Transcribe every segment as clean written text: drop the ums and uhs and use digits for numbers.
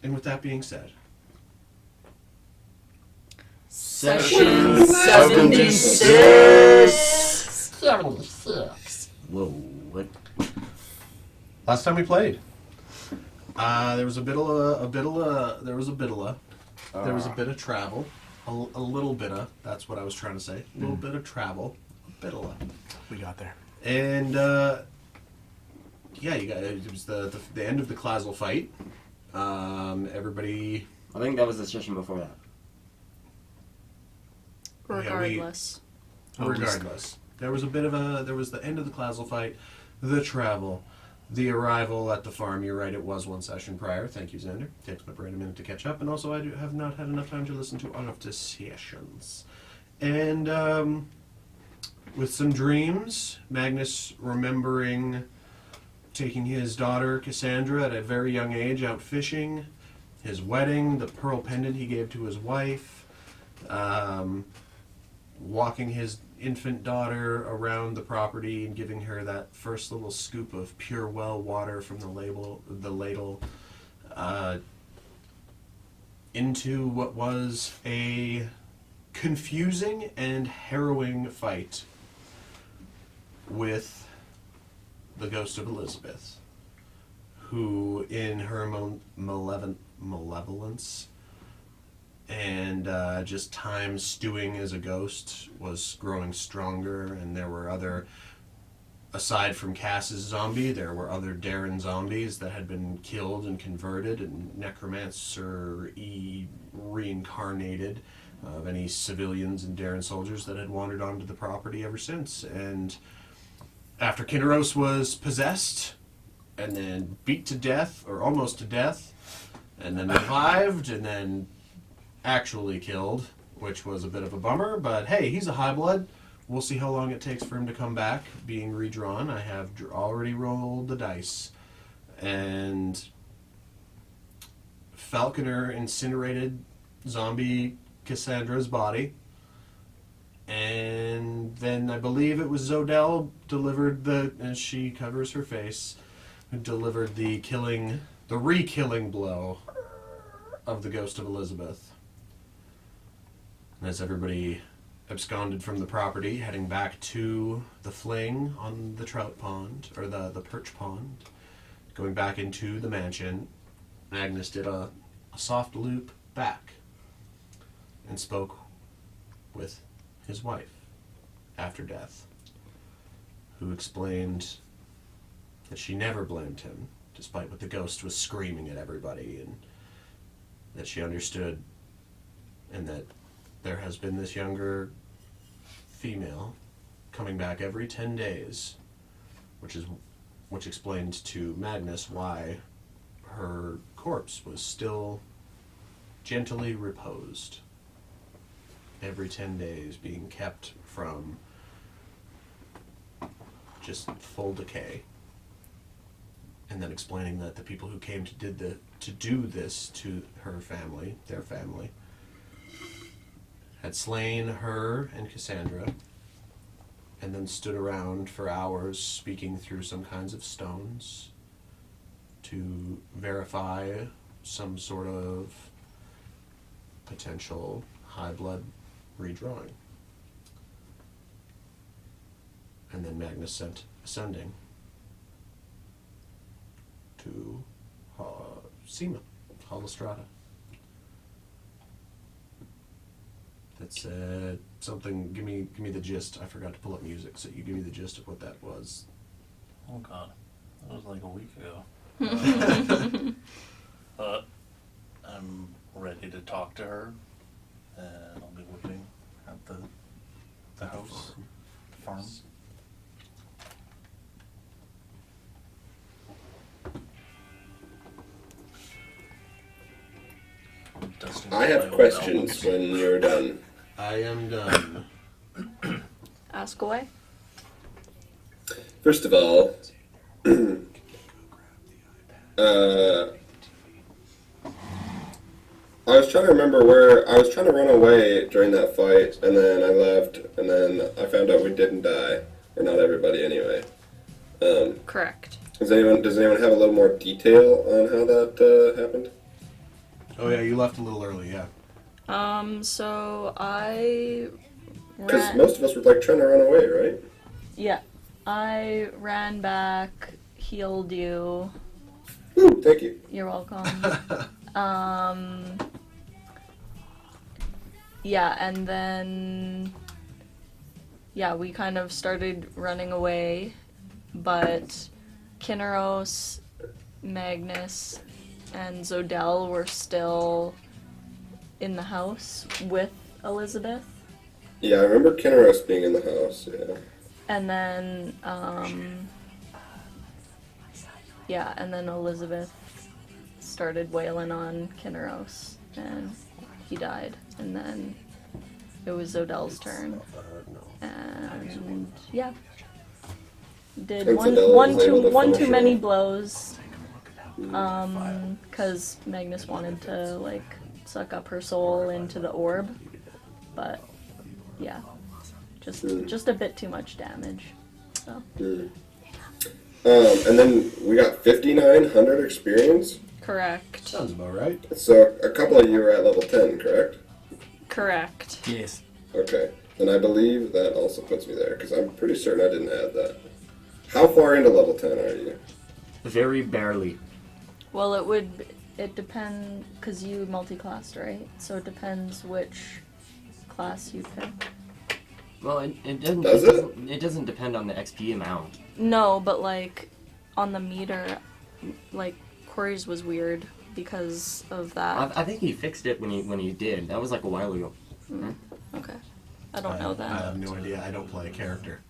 And with that being said, Session 76. 76. Whoa, what? last time we played, there was a bit of travel, a little bit of. That's what I was trying to say. A little bit of travel, a bit of. We got there. And yeah, you got it was the end of the Clazel fight. Everybody. I think that was the session before that. Regardless. Regardless, there was the end of the Clazel fight, the travel, the arrival at the farm. You're right, it was one session prior. Thank you, Xander. Takes my brain a minute to catch up, and also I have not had enough time to listen to all of the sessions. And with some dreams, Magnus remembering taking his daughter Cassandra at a very young age out fishing, his wedding, the pearl pendant he gave to his wife, walking his infant daughter around the property and giving her that first little scoop of pure well water from the ladle, into what was a confusing and harrowing fight with the ghost of Elizabeth, who in her malevolence and just time stewing as a ghost was growing stronger, and there were other, aside from Cass's zombie, there were other Darren zombies that had been killed and converted and necromancer reincarnated of any civilians and Darren soldiers that had wandered onto the property ever since. And after Kinneros was possessed and then beat to death, or almost to death, and then revived, and then actually killed, which was a bit of a bummer, but hey, he's a high blood. We'll see how long it takes for him to come back being redrawn. I have already rolled the dice. And Falconer incinerated zombie Cassandra's body. And then I believe it was Zhoadel delivered as she covers her face, delivered the re-killing blow of the ghost of Elizabeth. And as everybody absconded from the property, heading back to the fling on the trout pond, or the perch pond, going back into the mansion, Magnus did a soft loop back and spoke with his wife after death, who explained that she never blamed him, despite what the ghost was screaming at everybody, and that she understood, and that there has been this younger female coming back every 10 days, which explained to Magnus why her corpse was still gently reposed every 10 days, being kept from just full decay. And then explaining that the people who came to do this to her family, their family, had slain her and Cassandra, and then stood around for hours speaking through some kinds of stones to verify some sort of potential high blood redrawing. And then Magnus sent ascending to Sema, Holostrata. That said something. Give me the gist. I forgot to pull up music, so you give me the gist of what that was. Oh God, that was like a week ago. But I'm ready to talk to her, and I'll be looking at the house, the farm. I have questions when you're done. I am done. Ask away. First of all, I was trying to remember where I was trying to run away during that fight, and then I left, and then I found out we didn't die, or not everybody anyway. Correct. Does anyone have a little more detail on how that happened? Oh yeah, you left a little early. Yeah. So I Because ran. most of us were like trying to run away, right? Yeah, I ran back, healed you. Ooh, thank you. You're welcome. Yeah, and then yeah, we kind of started running away, but Kinneros, Magnus, and Zhoadel were still in the house with Elizabeth. Yeah, I remember Kinneros being in the house. Yeah. And then, yeah, and then Elizabeth started wailing on Kinneros, and he died. And then it was Zhoadel's turn, and yeah, did And Zhoadel was able to one finish too her many off. blows, because Magnus wanted to like suck up her soul into the orb, but yeah, just a bit too much damage. So. And then we got 5,900 experience. Correct. Sounds about right. So a couple of you are at level 10, correct? Correct. Yes. Okay. And I believe that also puts me there, because I'm pretty certain I didn't add that. How far into level 10 are you? Very barely. Well, it depends, because you multi-classed, right? So it depends which class you pick. Well, it doesn't. Does it? It doesn't depend on the XP amount. No, but like on the meter, like Corey's was weird because of that. I think he fixed it when he did. That was like a while ago. Okay. I don't know I that. have no idea. I don't play a character.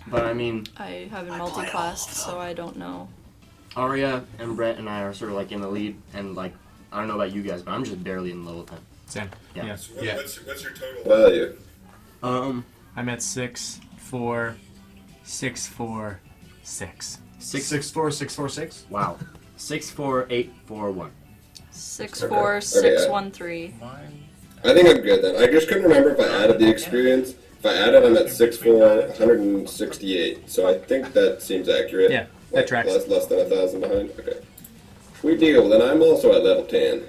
But I mean, I haven't multi-classed, so I don't know. Arya and Brett and I are sort of like in the lead, and like I don't know about you guys, but I'm just barely in level 10. Same. Yeah. Yeah. Yeah. What's your total value? I'm at 6, 4, 6, 4, 6. 64646. Wow. 64841. 64613. Mine. I think I'm good then. I just couldn't remember if I added the experience. If I added, I'm at 6,468. So I think that seems accurate. Yeah, that tracks. Less than 1,000 behind. Okay. Sweet deal. Then I'm also at level 10.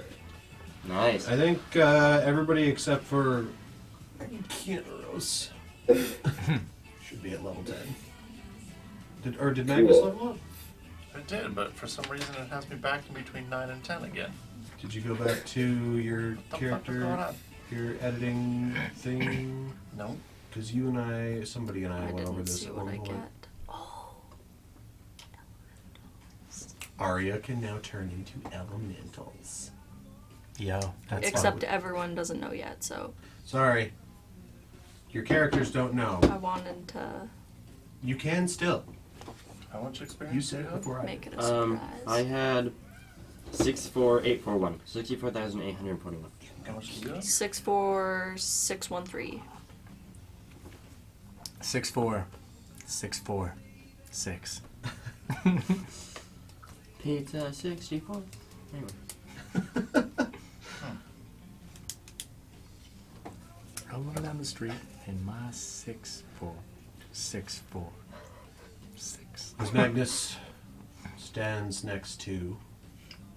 Nice. I think everybody except for Kinneros should be at level 10. Did Magnus Cool. level up? I did, but for some reason it has me back in between 9 and 10 again. Did you go back to your What the fuck is going character, on? your editing thing? No. Because somebody and I I went over didn't this see at what one I point. get. Arya can now turn into elementals. Yo, that's Except everyone doesn't know yet, so Sorry. Your characters don't know. I wanted to You can still. How much experience You do said you it have? before I make did. it a surprise. I had 64841. 64,841. How much do you have? 64613. 6, 4, 6, 4, 6. Pizza 64. Anyway. Rolling down the street in my 6, 4, 6, 4, 6. As Magnus stands next to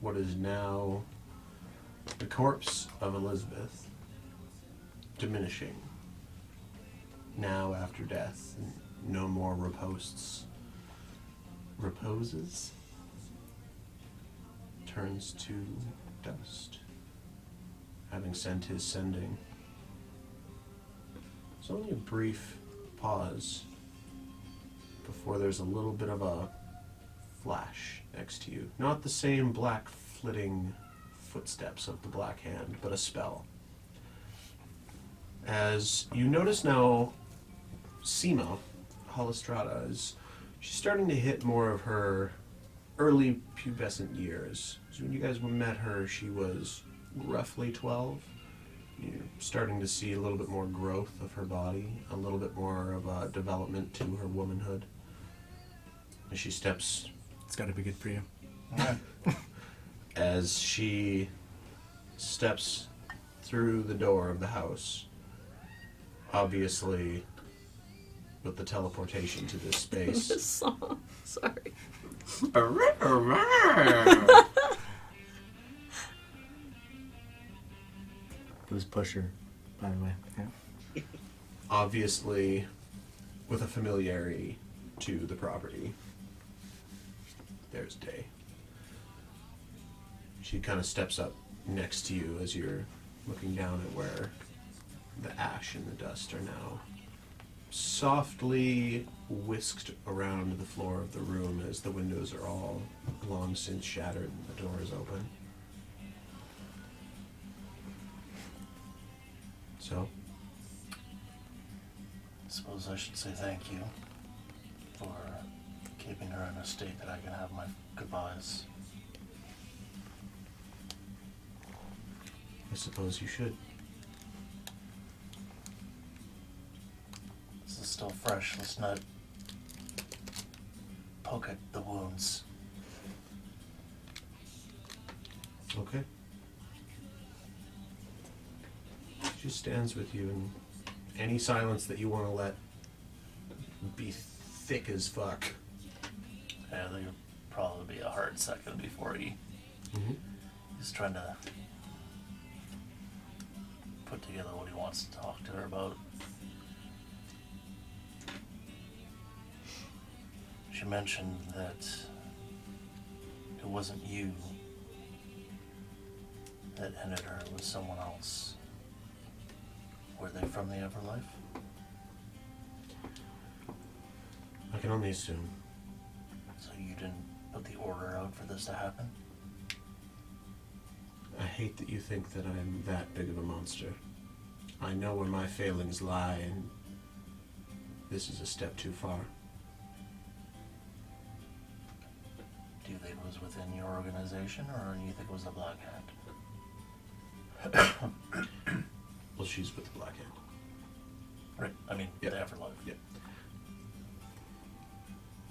what is now the corpse of Elizabeth, diminishing. Now after death, no more reposes, turns to dust, having sent his sending. It's only a brief pause before there's a little bit of a flash next to you. Not the same black flitting footsteps of the Black Hand, but a spell. As you notice now, Seema, Halistrata, she's starting to hit more of her early pubescent years. So when you guys met her, she was roughly 12. You're starting to see a little bit more growth of her body, a little bit more of a development to her womanhood. As she steps, It's got to be good for you. as she steps through the door of the house, obviously with the teleportation to this space. This song. Sorry. It was Pusher, by the way. Yeah. Obviously, with a familiarity to the property, there's Day. She kind of steps up next to you as you're looking down at where the ash and the dust are now softly whisked around the floor of the room as the windows are all long since shattered and the door is open. So, I suppose I should say thank you for keeping her in a state that I can have my goodbyes. I suppose you should. This is still fresh. Let's not poke at the wounds. Okay. She stands with you, and any silence that you want to let be thick as fuck. Yeah, there'll probably be a hard second before he's trying to put together what he wants to talk to her about. She mentioned that it wasn't you that ended her, it was someone else. Were they from the Everlife? I can only assume. So you didn't put the order out for this to happen? I hate that you think that I'm that big of a monster. I know where my failings lie, and this is a step too far. Do you think it was within your organization, or do you think it was the Black Hand? Well, she's with the Black Hand. Right, I mean, Yep. the Everlife. Yep.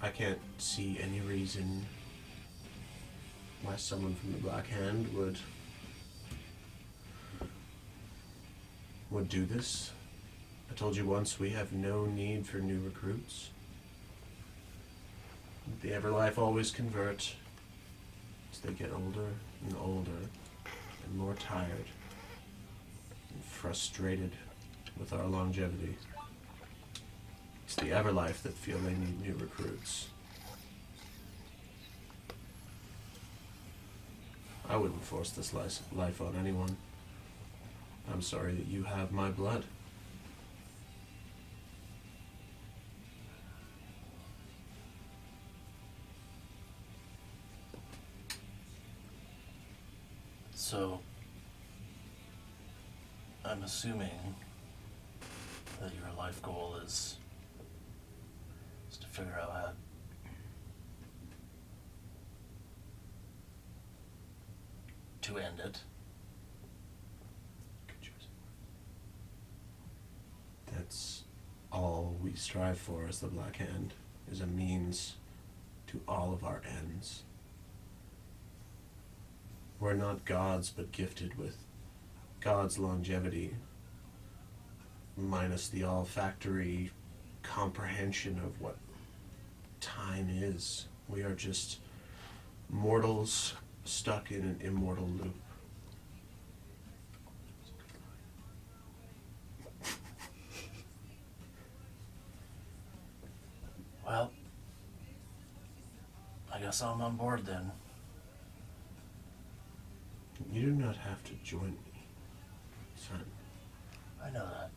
I can't see any reason why someone from the Black Hand would do this. I told you once, we have no need for new recruits. The Everlife always convert as they get older and older and more tired and frustrated with our longevity. It's the Everlife that feel they need new recruits. I wouldn't force this life on anyone. I'm sorry that you have my blood. So, I'm assuming that your life goal is to figure out how to end it. Good choice. That's all we strive for as the Black Hand, is a means to all of our ends. We're not gods, but gifted with God's longevity, minus the olfactory comprehension of what time is. We are just mortals stuck in an immortal loop. Well, I guess I'm on board then. You do not have to join me, son. I know that.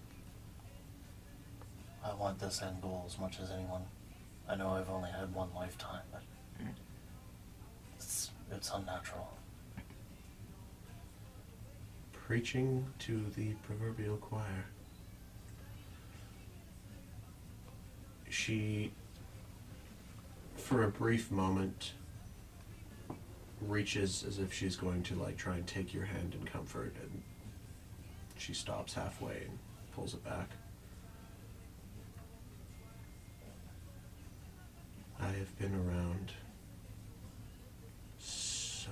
I want this end goal as much as anyone. I know I've only had one lifetime, but it's unnatural. Preaching to the proverbial choir. She, for a brief moment, reaches as if she's going to try and take your hand in comfort, and she stops halfway and pulls it back. I have been around so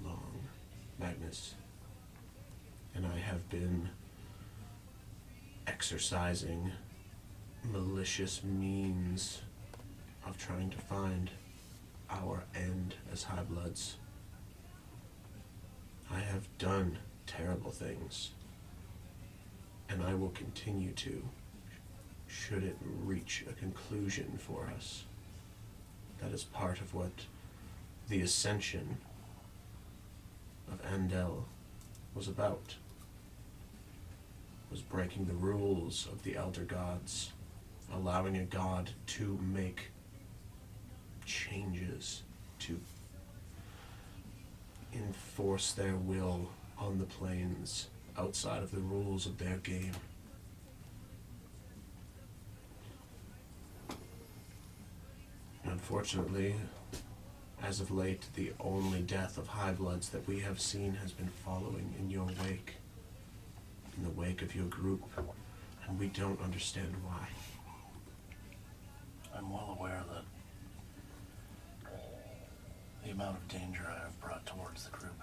long, Magnus, and I have been exercising malicious means of trying to find our end as High Bloods. I have done terrible things, and I will continue to, should it reach a conclusion for us. That is part of what the ascension of Andel was about, was breaking the rules of the Elder Gods, allowing a god to make changes, to enforce their will on the planes outside of the rules of their game. Unfortunately, as of late, the only death of High Bloods that we have seen has been following in your wake, in the wake of your group, and we don't understand why. I'm well aware that the amount of danger I have brought towards the group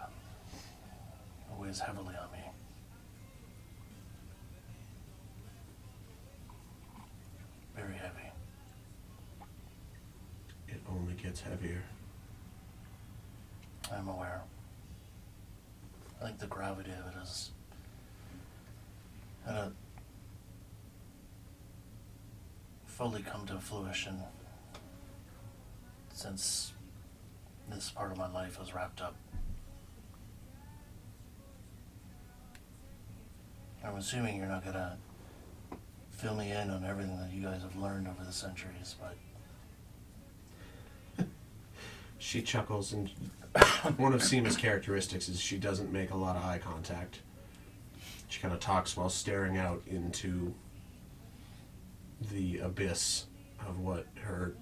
weighs heavily on me. Very heavy. It only gets heavier. I'm aware. I think the gravity of it is gonna fully come to fruition since this part of my life is wrapped up. I'm assuming you're not gonna fill me in on everything that you guys have learned over the centuries, but She chuckles, and one of Seema's characteristics is she doesn't make a lot of eye contact. She kind of talks while staring out into the abyss of what her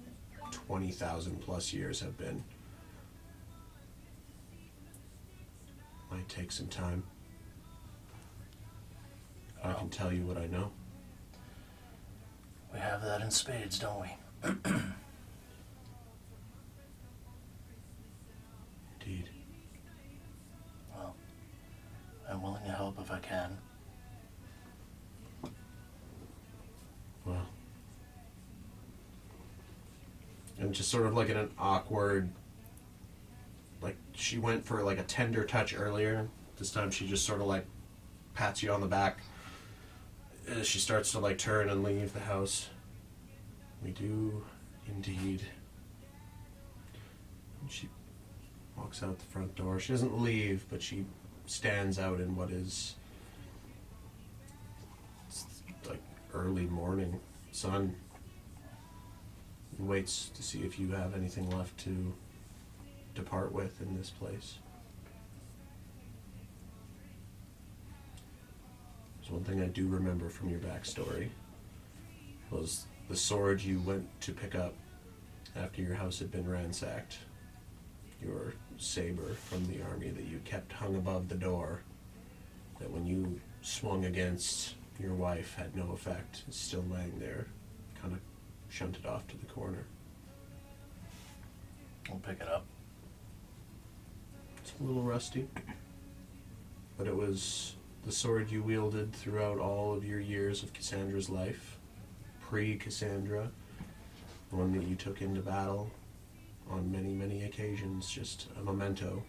20,000 plus years have been. Might take some time. I can tell you what I know. we have that in spades, don't we? Indeed. Well, I'm willing to help if I can. Well. And just sort of like in an awkward, like she went for like a tender touch earlier. This time she just sort of like pats you on the back as she starts to like turn and leave the house. We do indeed. And she walks out the front door. She doesn't leave, but she stands out in what is like early morning sun and waits to see if you have anything left to depart with in this place. There's one thing I do remember from your backstory was the sword you went to pick up after your house had been ransacked. Your saber from the army that you kept hung above the door, that when you swung against your wife had no effect. It's still laying there, kind of shunted off to the corner. I'll pick it up. It's a little rusty, but it was the sword you wielded throughout all of your years of Cassandra's life, pre-Cassandra, the one that you took into battle on many, many occasions, just a memento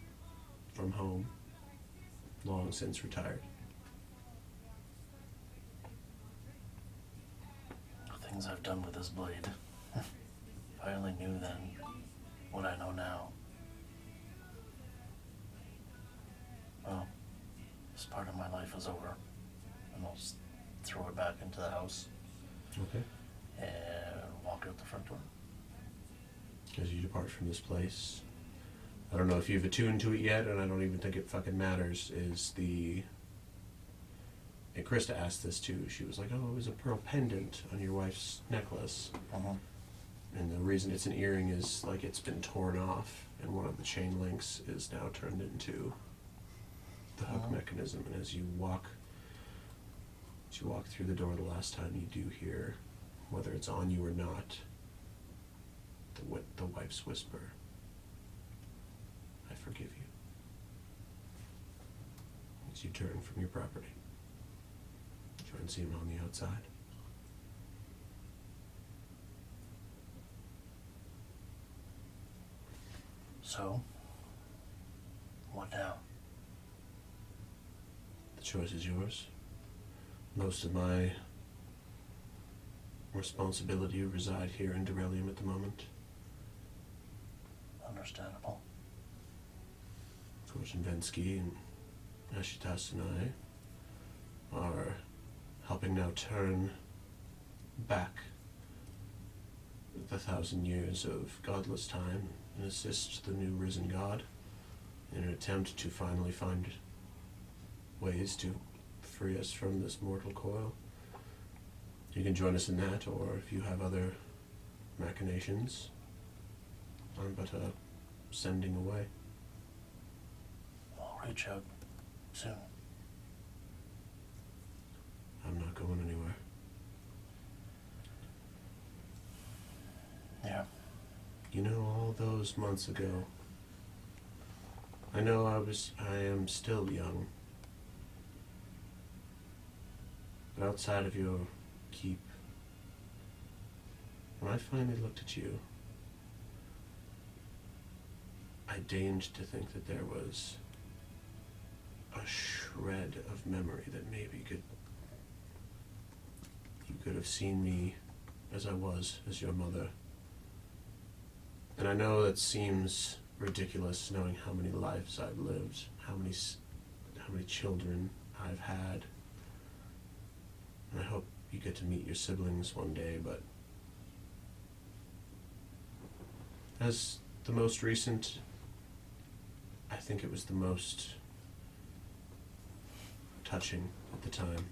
from home, long since retired. The things I've done with this blade. If I only knew then what I know now. Well, this part of my life is over. And I'll just throw it back into the house Okay. and walk out the front door. As you depart from this place, I don't know if you've attuned to it yet, and I don't even think it fucking matters, is the... And Krista asked this too. She was like, oh, it was a pearl pendant on your wife's necklace. And the reason it's an earring is like it's been torn off, and one of the chain links is now turned into the hook mechanism. And as you walk through the door the last time, you do hear, whether it's on you or not, the wife's whisper, I forgive you. As you turn from your property, join Seema on the outside. So, what now? The choice is yours. Most of my responsibility reside here in Derelium at the moment. Understandable. Of course, Vensky and Ashitas and I are helping now turn back the 1,000 years of godless time and assist the new risen god in an attempt to finally find ways to free us from this mortal coil. You can join us in that, or if you have other machinations, I'm but a sending away. I'll reach out soon. I'm not going anywhere. Yeah. You know, all those months ago, I know I am still young. But outside of your keep, when I finally looked at you, I deigned to think that there was a shred of memory that maybe you could have seen me as I was, as your mother. And I know that seems ridiculous, knowing how many lives I've lived, how many children I've had. And I hope you get to meet your siblings one day, but as the most recent, I think it was the most touching at the time.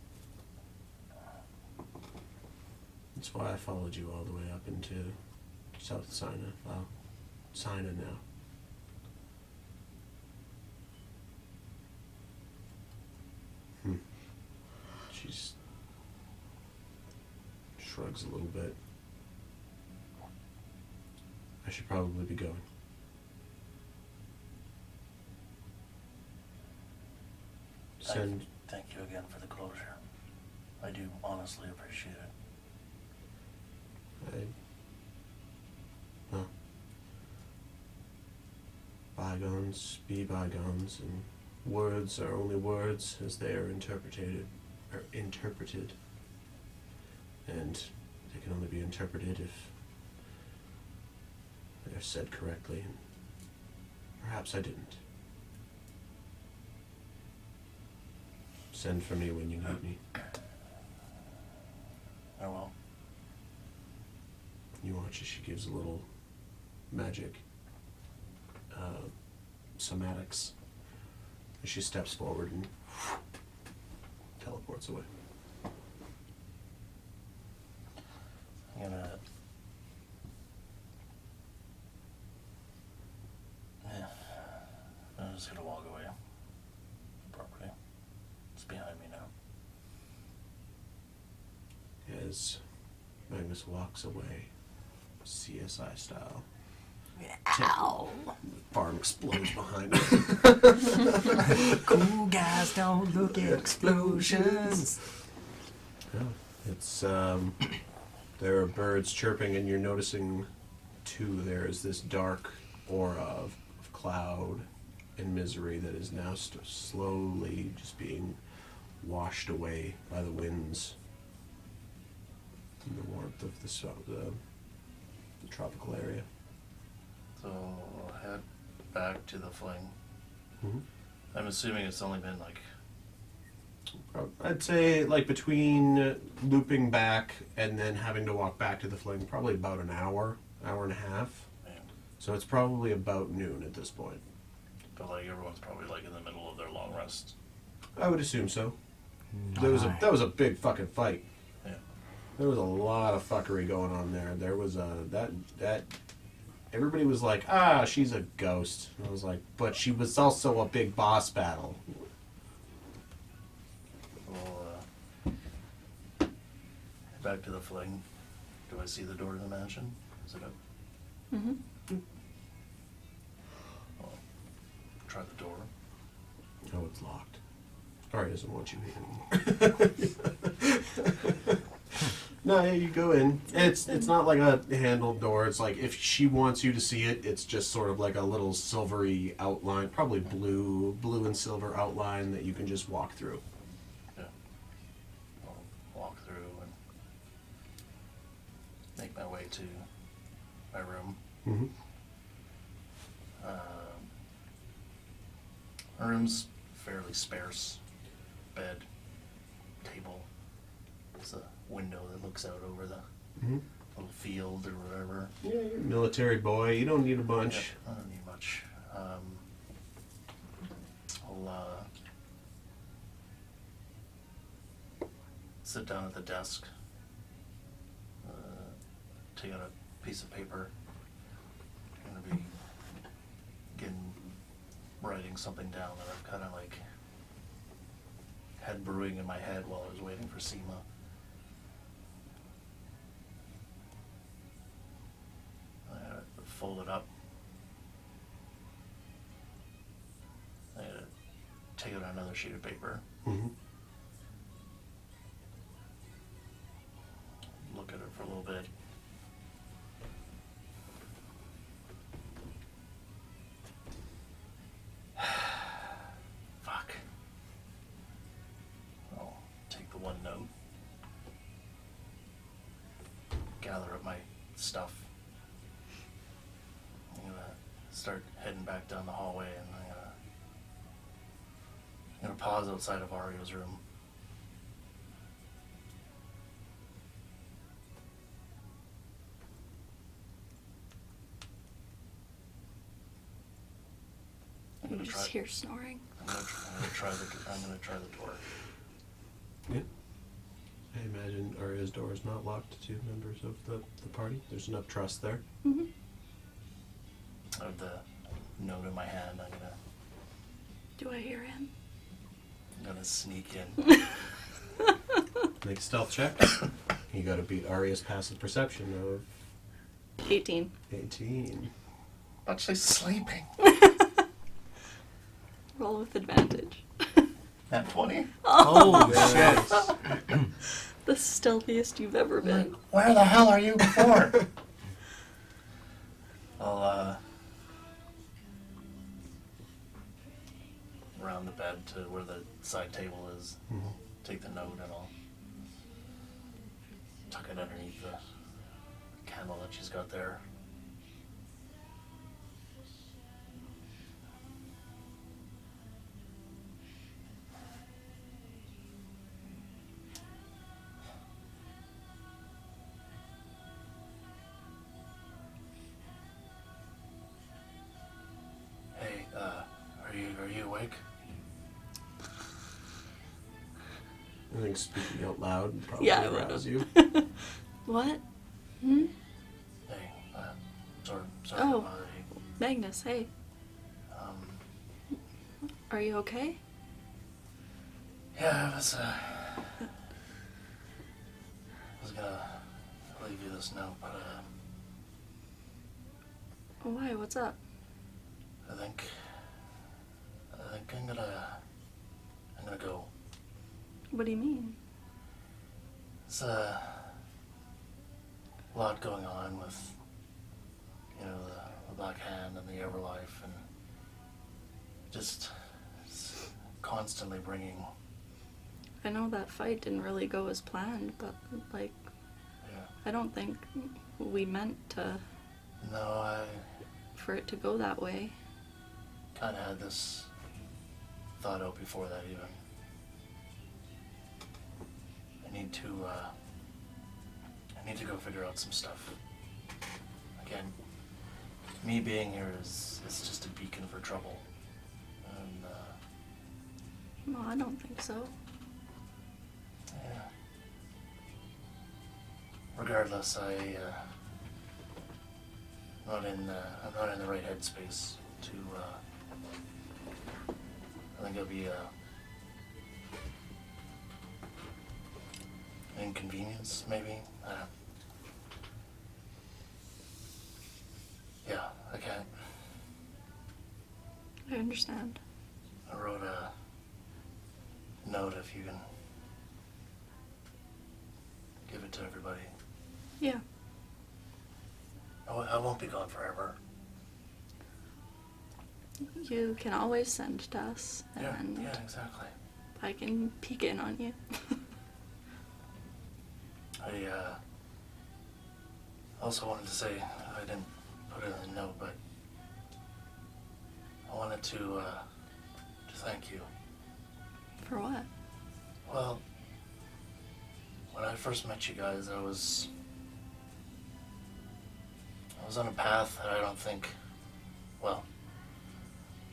That's why I followed you all the way up into South Sina. Well, Sina now. She's shrugs a little bit. I should probably be going. Thank you again for the closure. I do honestly appreciate it. Well, bygones be bygones, and words are only words as they are interpreted, and they can only be interpreted if they are said correctly, and perhaps I didn't. Send for me when you need me. I will. You watch as she gives a little magic somatics as she steps forward and teleports away. I'm gonna... Yeah. I'm just gonna walk away. Properly. It's behind me now. As Magnus walks away, CSI style. Ow! Farm explodes behind him. Cool guys don't look at explosions. Yeah, it's there are birds chirping, and you're noticing too there is this dark aura of cloud and misery that is now slowly just being washed away by the winds and the warmth of the tropical area. So I'll head back to the fling. Mm-hmm. I'm assuming it's only been like... I'd say like between looping back and then having to walk back to the fling, probably about an hour and a half. Man. So it's probably about noon at this point. But like everyone's probably like in the middle of their long rest. I would assume so. Not That was a big fucking fight. Yeah. There was a lot of fuckery going on there. There was that everybody was like, she's a ghost. And I was like, but she was also a big boss battle. We'll back to the fling. Do I see the door to the mansion? Is it up? Mm-hmm. I'll try the door. Oh, it's locked. Or he doesn't want you here anymore. No, yeah, you go in. It's not like a handled door. It's like if she wants you to see it, it's just sort of like a little silvery outline, probably blue and silver outline that you can just walk through. Yeah. I'll walk through and make my way to my room. Mm-hmm. My room's fairly sparse. Bed, table. There's a window that looks out over the Mm-hmm. little field or whatever. Yeah, you're a military boy. You don't need a bunch. Yep, I don't need much. I'll sit down at the desk, take out a piece of paper. I'm gonna be writing something down that I've kind of like had brewing in my head while I was waiting for SEMA. I fold it up. I take out another sheet of paper. Mm-hmm. Look at it for a little bit. Fuck. I'll take the one note. Gather up my stuff. I'm gonna start heading back down the hallway, and I'm gonna pause outside of Ario's room. You just hear snoring. I'm gonna try the door. Yeah. I imagine Arya's door is not locked to members of the party. There's enough trust there. Mm-hmm. I have the note in my hand. Do I hear him? I'm gonna sneak in. Make a stealth check. You got to beat Arya's passive perception of 18. 18. Actually sleeping. Roll with advantage. At 20. Holy shit! The stealthiest you've ever been. Where the hell are you before? I'll round the bed to where the side table is. Mhm. Take the note and I'll tuck it underneath the candle that she's got there. Hey, are you awake? I think speaking out loud would probably Yeah, I arouse would've. you. What? Hmm? Hey, sorry Oh. to bother you. Magnus, hey. Um, Are you okay? yeah, I was gonna leave you this note, but Why? What's up? I think I'm gonna go. What do you mean? It's a lot going on with, the Black Hand and the Everlife, and just it's constantly bringing. I know that fight didn't really go as planned, but, like, Yeah. I don't think we meant to, No, I for it to go that way. kind of had this thought out before that even. I need to go figure out some stuff. Again, me being here is just a beacon for trouble. And, No, I don't think so. yeah. Regardless, I'm not in the right headspace to, I think it'll be an inconvenience, maybe. Yeah, I can't. I understand. I wrote a note if you can give it it to everybody. Yeah. I won't be gone forever. You can always send to us, Yeah, and yeah, exactly. I can peek in on you. I also wanted to say, I didn't put it in the note, but I wanted to thank you. For what? Well, when I first met you guys, I was on a path that I don't think, well,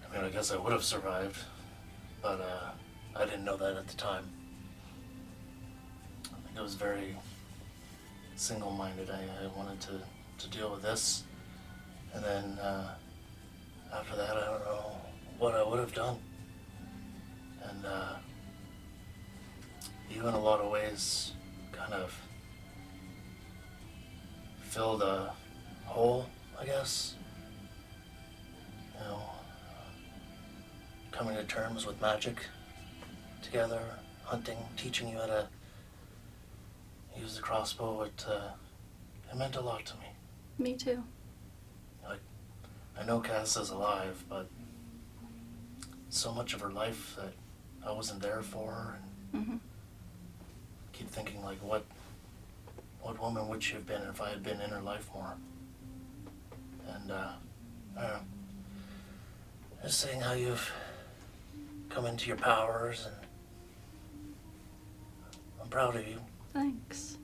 I mean, I guess I would have survived, but I didn't know that at the time. I think I was very single-minded. I wanted to deal with this, and then after that, I don't know what I would have done. And you, in a lot of ways, kind of filled a hole, I guess. You know, coming to terms with magic together, hunting, teaching you how to use the crossbow, it meant a lot to me. Me too. Like, I know Cass is alive, but so much of her life that I wasn't there for her, and Hmm. keep thinking, like, what woman would she have been if I had been in her life more? And I don't know, just seeing how you've come into your powers, and I'm proud of you. Thanks.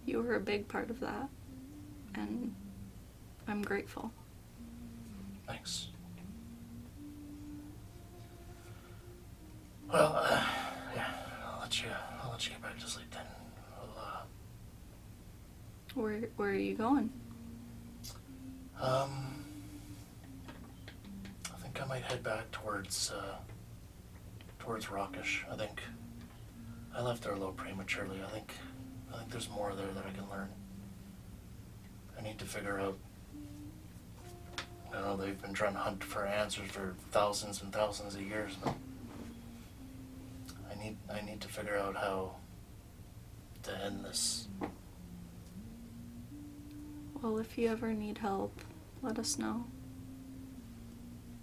You were a big part of that, and I'm grateful. Thanks. Well, yeah, I'll let you get back to sleep then. Where are you going? I think I might head back towards Rockish. I think I left there a little prematurely. I think there's more there that I can learn. I need to figure out. I know they've been trying to hunt for answers for thousands and thousands of years, but I need to figure out how to end this. Well, if you ever need help, let us know.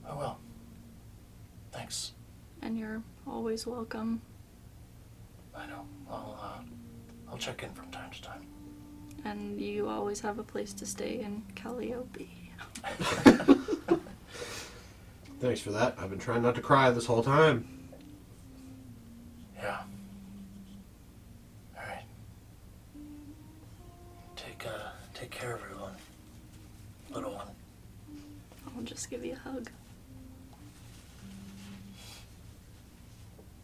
I will. Thanks. And you're always welcome. I know. I'll check in from time to time. And you always have a place to stay in Calliope. Thanks for that. I've been trying not to cry this whole time. Yeah. All right. Take care, everyone. Little one. I'll just give you a hug.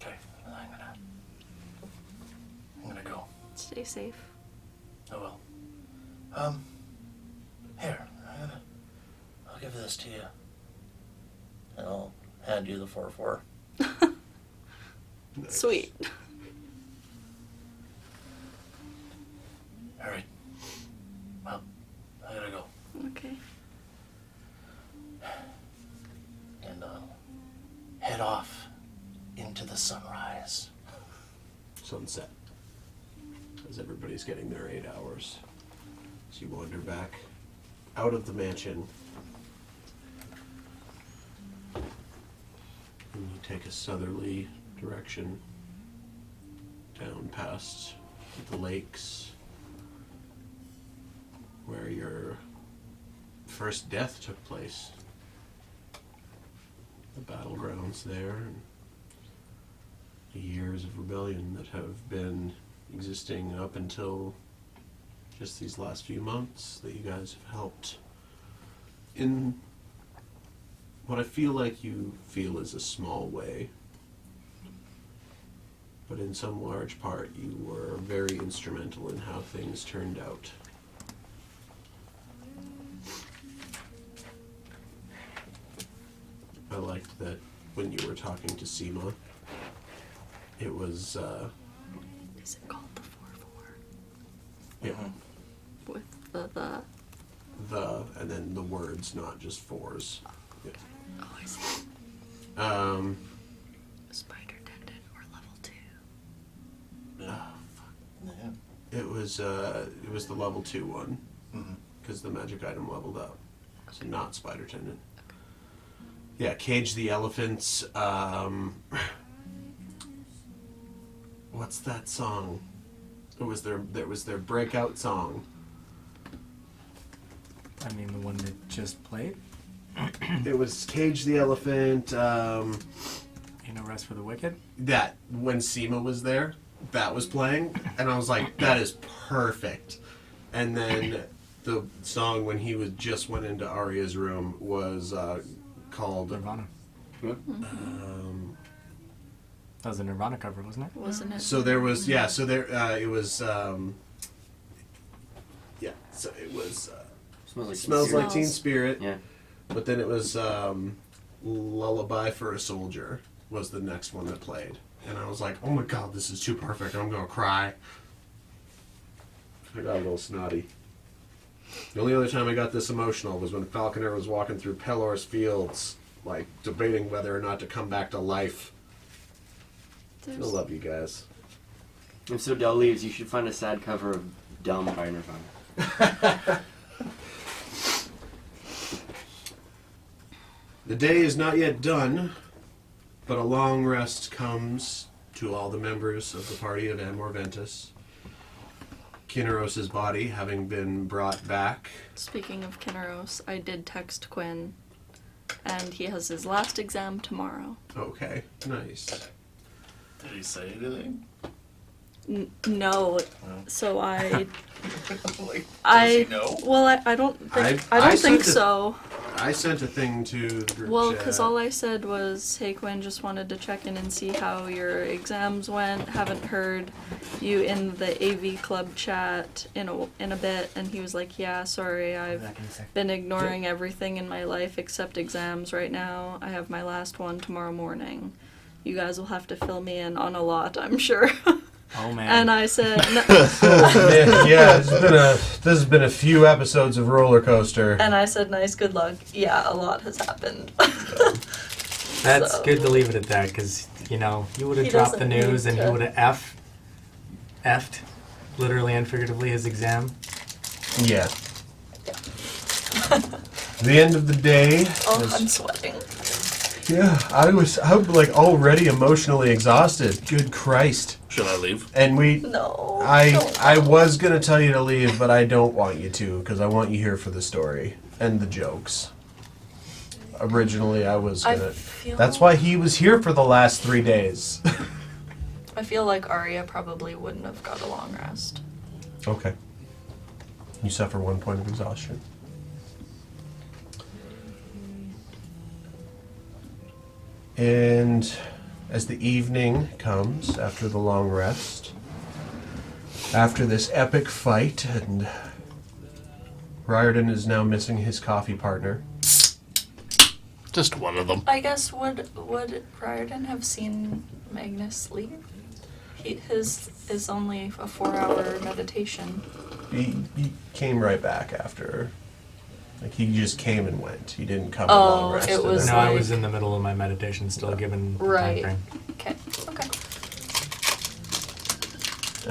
Okay. I'm gonna go. Stay safe. I will. Here. I'll give this to you. And I'll hand you the 4-4. Nice. Sweet. All right. Well, I gotta go. Okay. And I'll head off into the sunrise. Sunset. As everybody's getting their 8 hours. So you wander back out of the mansion. And you take a southerly direction down past the lakes where your first death took place. The battlegrounds there, and the years of rebellion that have been existing up until just these last few months that you guys have helped in what I feel like you feel is a small way. But in some large part, you were very instrumental in how things turned out. I liked that when you were talking to Seema, it was, Is it called the 4-4? yeah, With and then the words, not just fours. Yeah. Oh, I see. Spider tendon or level 2. Yeah. It was the level 2 one. Mm-hmm. Because the magic item leveled up. So not Spider Tendon. Yeah, Cage the Elephants. What's that song? It was their breakout song. I mean, the one that just played. It was Cage the Elephant. Ain't No Rest for the Wicked. That when Seema was there, that was playing, and I was like, that is perfect. And then the song when he went into Arya's room was called Nirvana. That was a Nirvana cover, wasn't it? Wasn't it? So there was it was so it was Smells Like Teen Spirit. Yeah. But then it was Lullaby for a Soldier was the next one that played. And I was like, oh my god, this is too perfect. I'm going to cry. I got a little snotty. The only other time I got this emotional was when Falconer was walking through Pelor's fields, like, debating whether or not to come back to life. I love you guys. If Zhoadel leaves, you should find a sad cover of Dumb by Nirvana. The day is not yet done, but a long rest comes to all the members of the party of Amour Ventis. Kinneros' body having been brought back. Speaking of Kinneros, I did text Quinn, and he has his last exam tomorrow. Okay, nice. Did he say anything? No, so Like, does I he know? well, I don't think I I don't think sent a- so. I sent a thing to the group Well, chat. because all I said was, hey Quinn, just wanted to check in and see how your exams went. Haven't heard you in the AV club chat in a bit. And he was like, yeah, sorry, I've been ignoring everything in my life except exams right now. I have my last one tomorrow morning. You guys will have to fill me in on a lot, I'm sure. Oh man. And I said, no. yeah, this has been a few episodes of Roller Coaster. And I said, nice, good luck. Yeah, a lot has happened. That's So- good to leave it at that, because, you know, you would have He dropped the doesn't need news and he to- would have effed, literally and figuratively, his exam. Yeah. The end of the day. Oh, was- I'm sweating. Yeah, I'm like already emotionally exhausted. Good Christ. Should I leave? And No. I don't. was gonna tell you to leave, but I don't want you to because I want you here for the story and the jokes. Originally, I was I gonna. feel- That's why he was here for the last 3 days. I feel like Arya probably wouldn't have got a long rest. Okay. You suffer 1 point of exhaustion. And as the evening comes after the long rest, after this epic fight, and Riordan is now missing his coffee partner. Just one of them. I guess would Riordan have seen Magnus leave? His is only a 4-hour meditation. He came right back after. Like, he just came and went. He didn't come and long Oh, rest. it was No, I like- was in the middle of my meditation still, given the Right. time Okay. frame. Okay.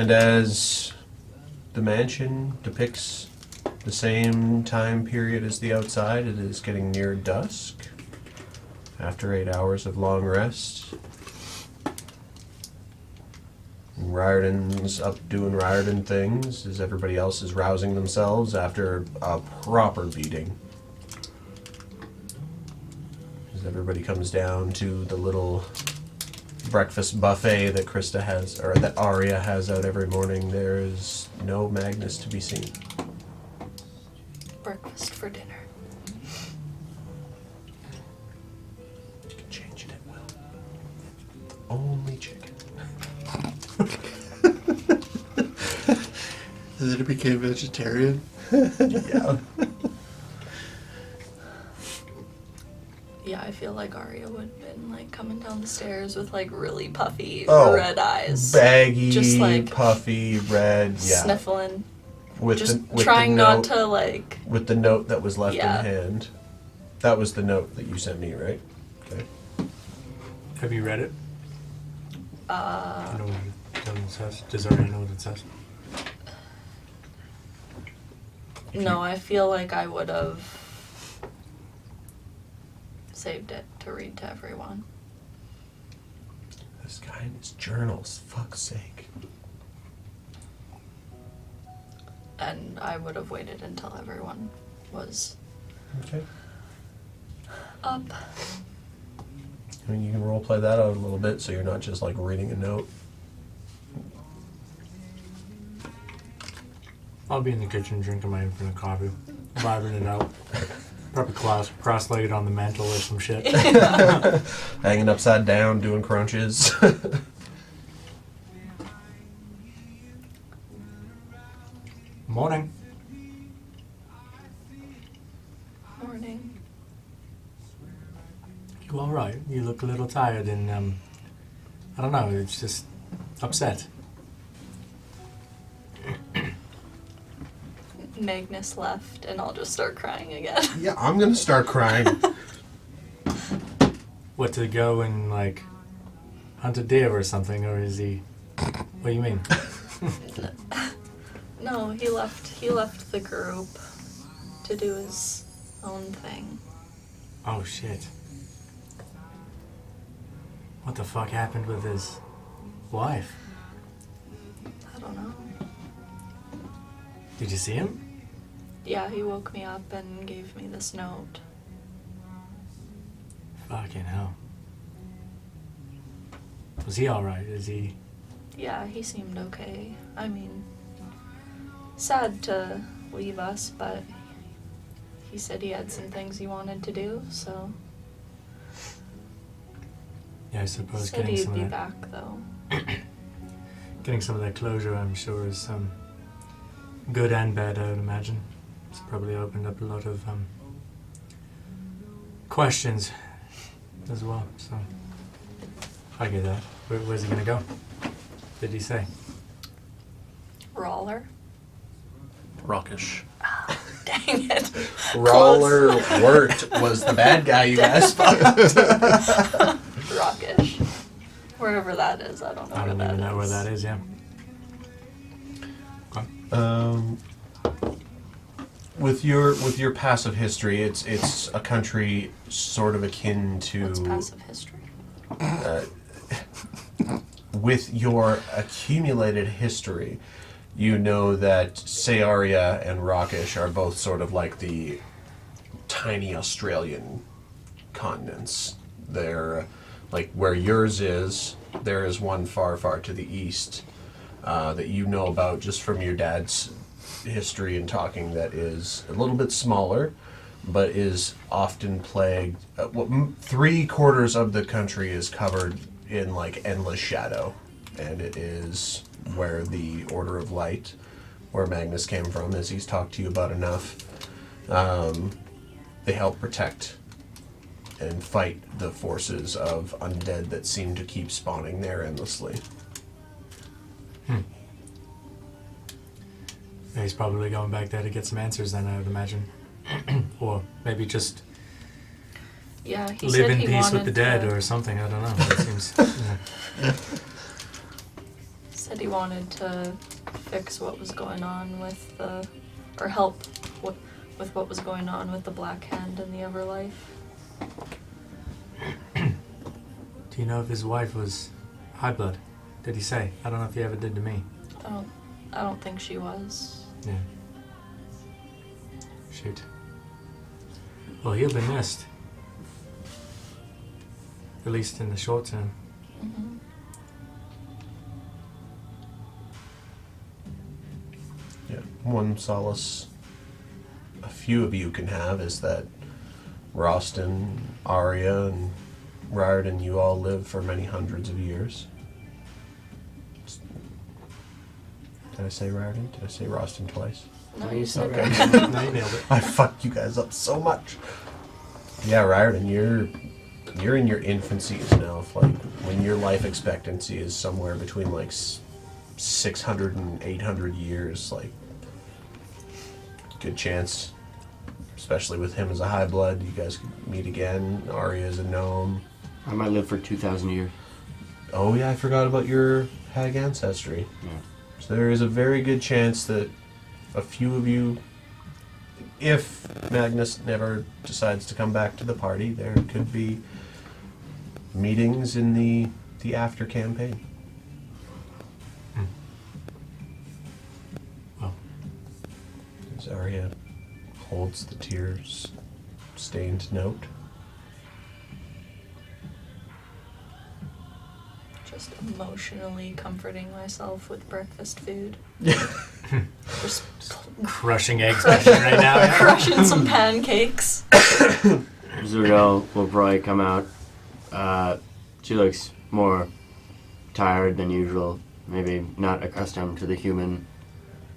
And as the mansion depicts the same time period as the outside, it is getting near dusk. After 8 hours of long rest. And Riordan's up doing Riordan things as everybody else is rousing themselves after a proper beating. As everybody comes down to the little breakfast buffet that Krista has, or that Arya has out every morning, there is no Magnus to be seen. Breakfast for dinner. You can change it at will. Only chicken. And then it became vegetarian. Yeah. Yeah, I feel like Arya would have been like coming down the stairs with like really puffy Oh, red eyes. Baggy, Just, like, puffy, red, yeah. Sniffling. With Just with trying the not note, to like. with the note that was left Yeah. in hand. That was the note that you sent me, right? Okay. Have you read it? You know what it says? Does Arya know what it says? No, I feel like I would have saved it to read to everyone. This guy in his journals, fuck's sake. And I would have waited until everyone was Okay. up. I mean, you can role play that out a little bit so you're not just like reading a note. I'll be in the kitchen drinking my infinite coffee, vibing it out. Probably cross-legged on the mantle or some shit. Hanging upside down, doing crunches. Morning. Morning. You all right? You look a little tired and, I don't know, it's just upset. Magnus left, and I'll just start crying again. Yeah, I'm gonna start crying. What, to go and, like, hunt a deer or something, or is he... What do you mean? No, he left the group to do his own thing. Oh, shit. What the fuck happened with his wife? I don't know. Did you see him? Yeah, he woke me up and gave me this note. Fucking hell. Was he alright? Is he... Yeah, he seemed okay. I mean, sad to leave us, but he said he had some things he wanted to do, so Yeah, I suppose said getting he'd some be of that... back though. Getting some of that closure, I'm sure, is good and bad, I would imagine. It's probably opened up a lot of questions as well, so I get that. Where's he gonna go? Did he say? Roller. Rockish. Dang it. Roller Wirt was the bad guy you guys fucked. Rockish. Wherever that is, I don't know I where don't that even know where is. that is, yeah. With your passive history, it's a country sort of akin to. What's passive history? With your accumulated history, you know that Searia and Rockish are both sort of like the tiny Australian continents. They're like where yours is, there is one far, far to the east that you know about just from your dad's history and talking that is a little bit smaller, but is often plagued. 3/4 of the country is covered in like endless shadow, and it is where the Order of Light, where Magnus came from, as he's talked to you about enough. They help protect and fight the forces of undead that seem to keep spawning there endlessly. Yeah, he's probably going back there to get some answers then, I would imagine. Or maybe just Yeah, he live said in he peace with wanted the dead to, or something, I don't know. It seems... Yeah. said he wanted to fix what was going on with the, or help with what was going on with the Black Hand and the Everlife. Do you know if his wife was high blood? Did he say? I don't know if he ever did to me. I don't think she was. Yeah. Shoot. Well, he'll be missed. At least in the short term. Mm-hmm. Yeah. One solace a few of you can have is that Roston, Arya, and Riordan, you all live for many hundreds of years. Did I say Riordan? Did I say Roston twice? No, you you said said right. No, you nailed it. I fucked you guys up so much. Yeah, Riordan, you're in your infancies now. If, like, when your life expectancy is somewhere between like 600 and 800 years, like, good chance, especially with him as a high blood, you guys could meet again. Arya is a gnome. I might live for 2,000 years. Oh yeah, I forgot about your hag ancestry. Yeah. So there is a very good chance that a few of you if Magnus never decides to come back to the party, there could be meetings in the after campaign. Well, Zarya holds the tears stained note. Just emotionally comforting myself with breakfast food. Just crushing eggs right now. Yeah. crushing some pancakes. Zhoadel will probably come out. She looks more tired than usual. Maybe not accustomed to the human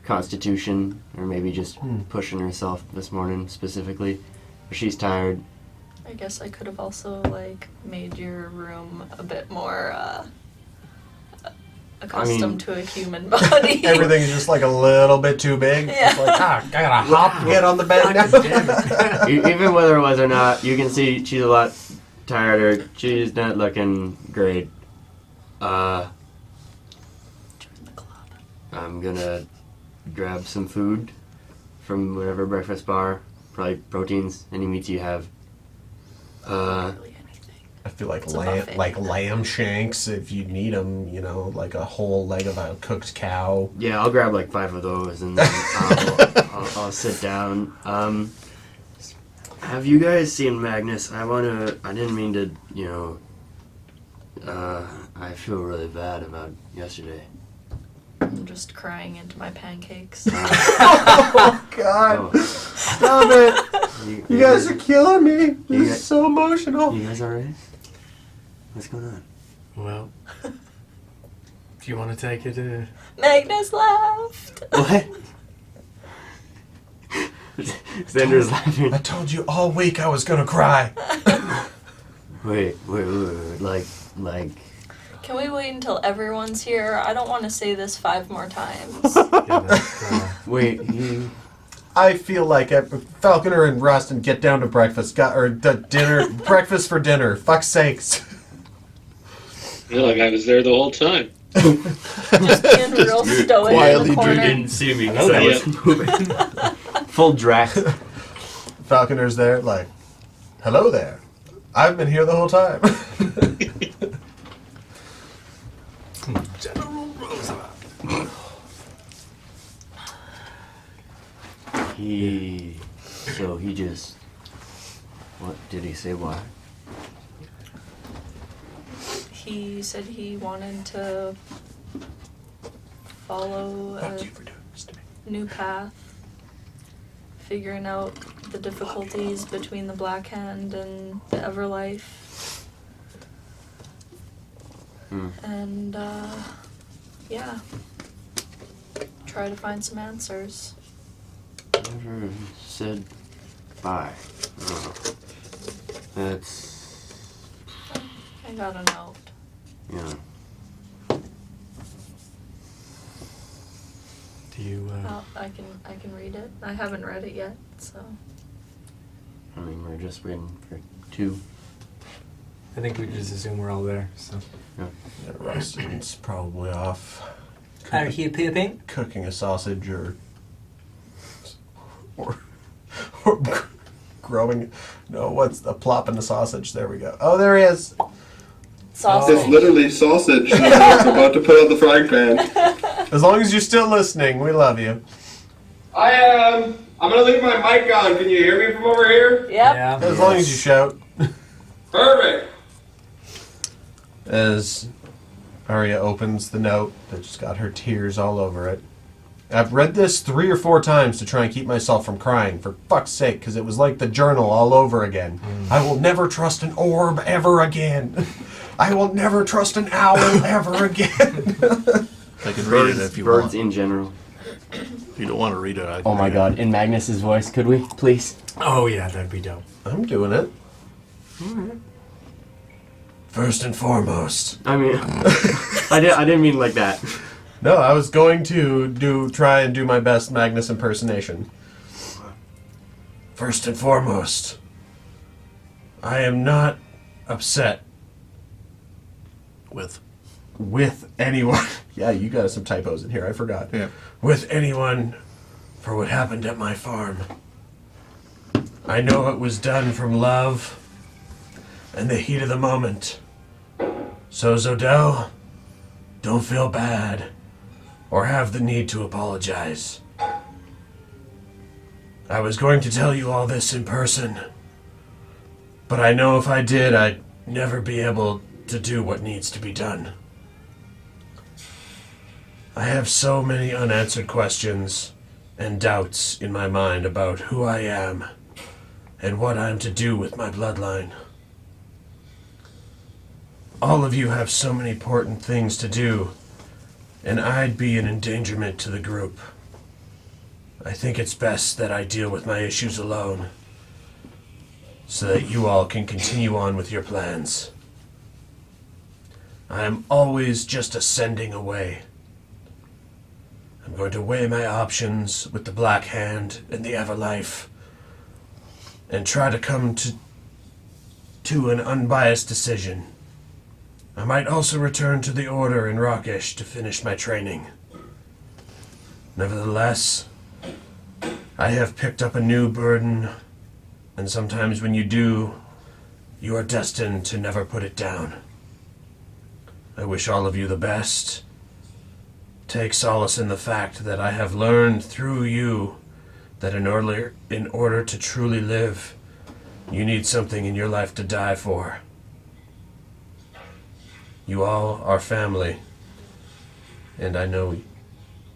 constitution, or maybe just pushing herself this morning specifically. But she's tired. I guess I could have also made your room a bit more accustomed to a human body. Everything's just a little bit too big. Yeah. It's I gotta hop to get on the bed now. Even whether it was or not, you can see she's a lot tired. She's not looking great. Join the club. I'm gonna grab some food from whatever breakfast bar. Probably proteins, any meats you have. Literally anything. I feel like It's a buffet. lamb shanks if you need them. Like a whole leg of a cooked cow. Yeah, I'll grab 5 of those and then I'll sit down. Have you guys seen Magnus? I didn't mean to, I feel really bad about yesterday. I'm just crying into my pancakes. Oh God! Oh, Stop it! You guys are killing me. This is so emotional. you guys alright? What's going on? Well, do you want to take it? Magnus left. What? Xander's laughing. I told you all week I was gonna cry. Wait. Like. Can we wait until everyone's here? I don't want to say this 5 more times. Yeah, that's, Wait, I feel like Falconer and Rustin get down to breakfast, dinner, breakfast for dinner. Fuck's sakes. I feel like I was there the whole time. Just being real stoic in the corner. see me because I was moving. Full draft. Falconer's there, hello there. I've been here the whole time. General Roosevelt. He just. What did he say? Why? He said he wanted to follow Fuck a you for doing this to me. new path, figuring out the difficulties between the Black Hand and the Everlife. And, yeah. Try to find some answers. Never said bye. Oh. That's. I got a note. Yeah. Do you? I can read it. I haven't read it yet, so. I mean, we're just waiting for 2. I think we just assume we're all there. So. Yeah, Rustin's probably off. Are you peeping? Cooking a sausage or growing. No, what's the plopping the sausage? There we go. Oh, there he is. Sausage. It's literally sausage. I'm about to put out the frying pan. As long as you're still listening, we love you. I am. I'm gonna leave my mic on. Can you hear me from over here? Yep. Yeah. As long as you shout. Perfect. As Arya opens the note that just got her tears all over it. I've read this 3 or 4 times to try and keep myself from crying, for fuck's sake, because it was like the journal all over again. I will never trust an orb ever again. I will never trust an owl ever again. I can read it if you Birds want. in general. If you don't want to read it, I can Oh my read god, in Magnus's voice, could we, please? Oh yeah, that'd be dope. I'm doing it. First and foremost. I mean, I didn't mean like that. No, I was going to try and do my best Magnus impersonation. First and foremost, I am not upset With. with anyone. Yeah, you got some typos in here, I forgot. Yeah. With anyone for what happened at my farm. I know it was done from love and the heat of the moment. So, Zhoadel, don't feel bad or have the need to apologize. I was going to tell you all this in person, but I know if I did, I'd never be able to do what needs to be done. I have so many unanswered questions and doubts in my mind about who I am and what I'm to do with my bloodline. All of you have so many important things to do, and I'd be an endangerment to the group. I think it's best that I deal with my issues alone, so that you all can continue on with your plans. I am always just ascending away. I'm going to weigh my options with the Black Hand and the Everlife, and try to come to an unbiased decision. I might also return to the Order in Rockish to finish my training. Nevertheless, I have picked up a new burden, and sometimes when you do, you are destined to never put it down. I wish all of you the best. Take solace in the fact that I have learned through you that in order to truly live, you need something in your life to die for. You all are family, and I know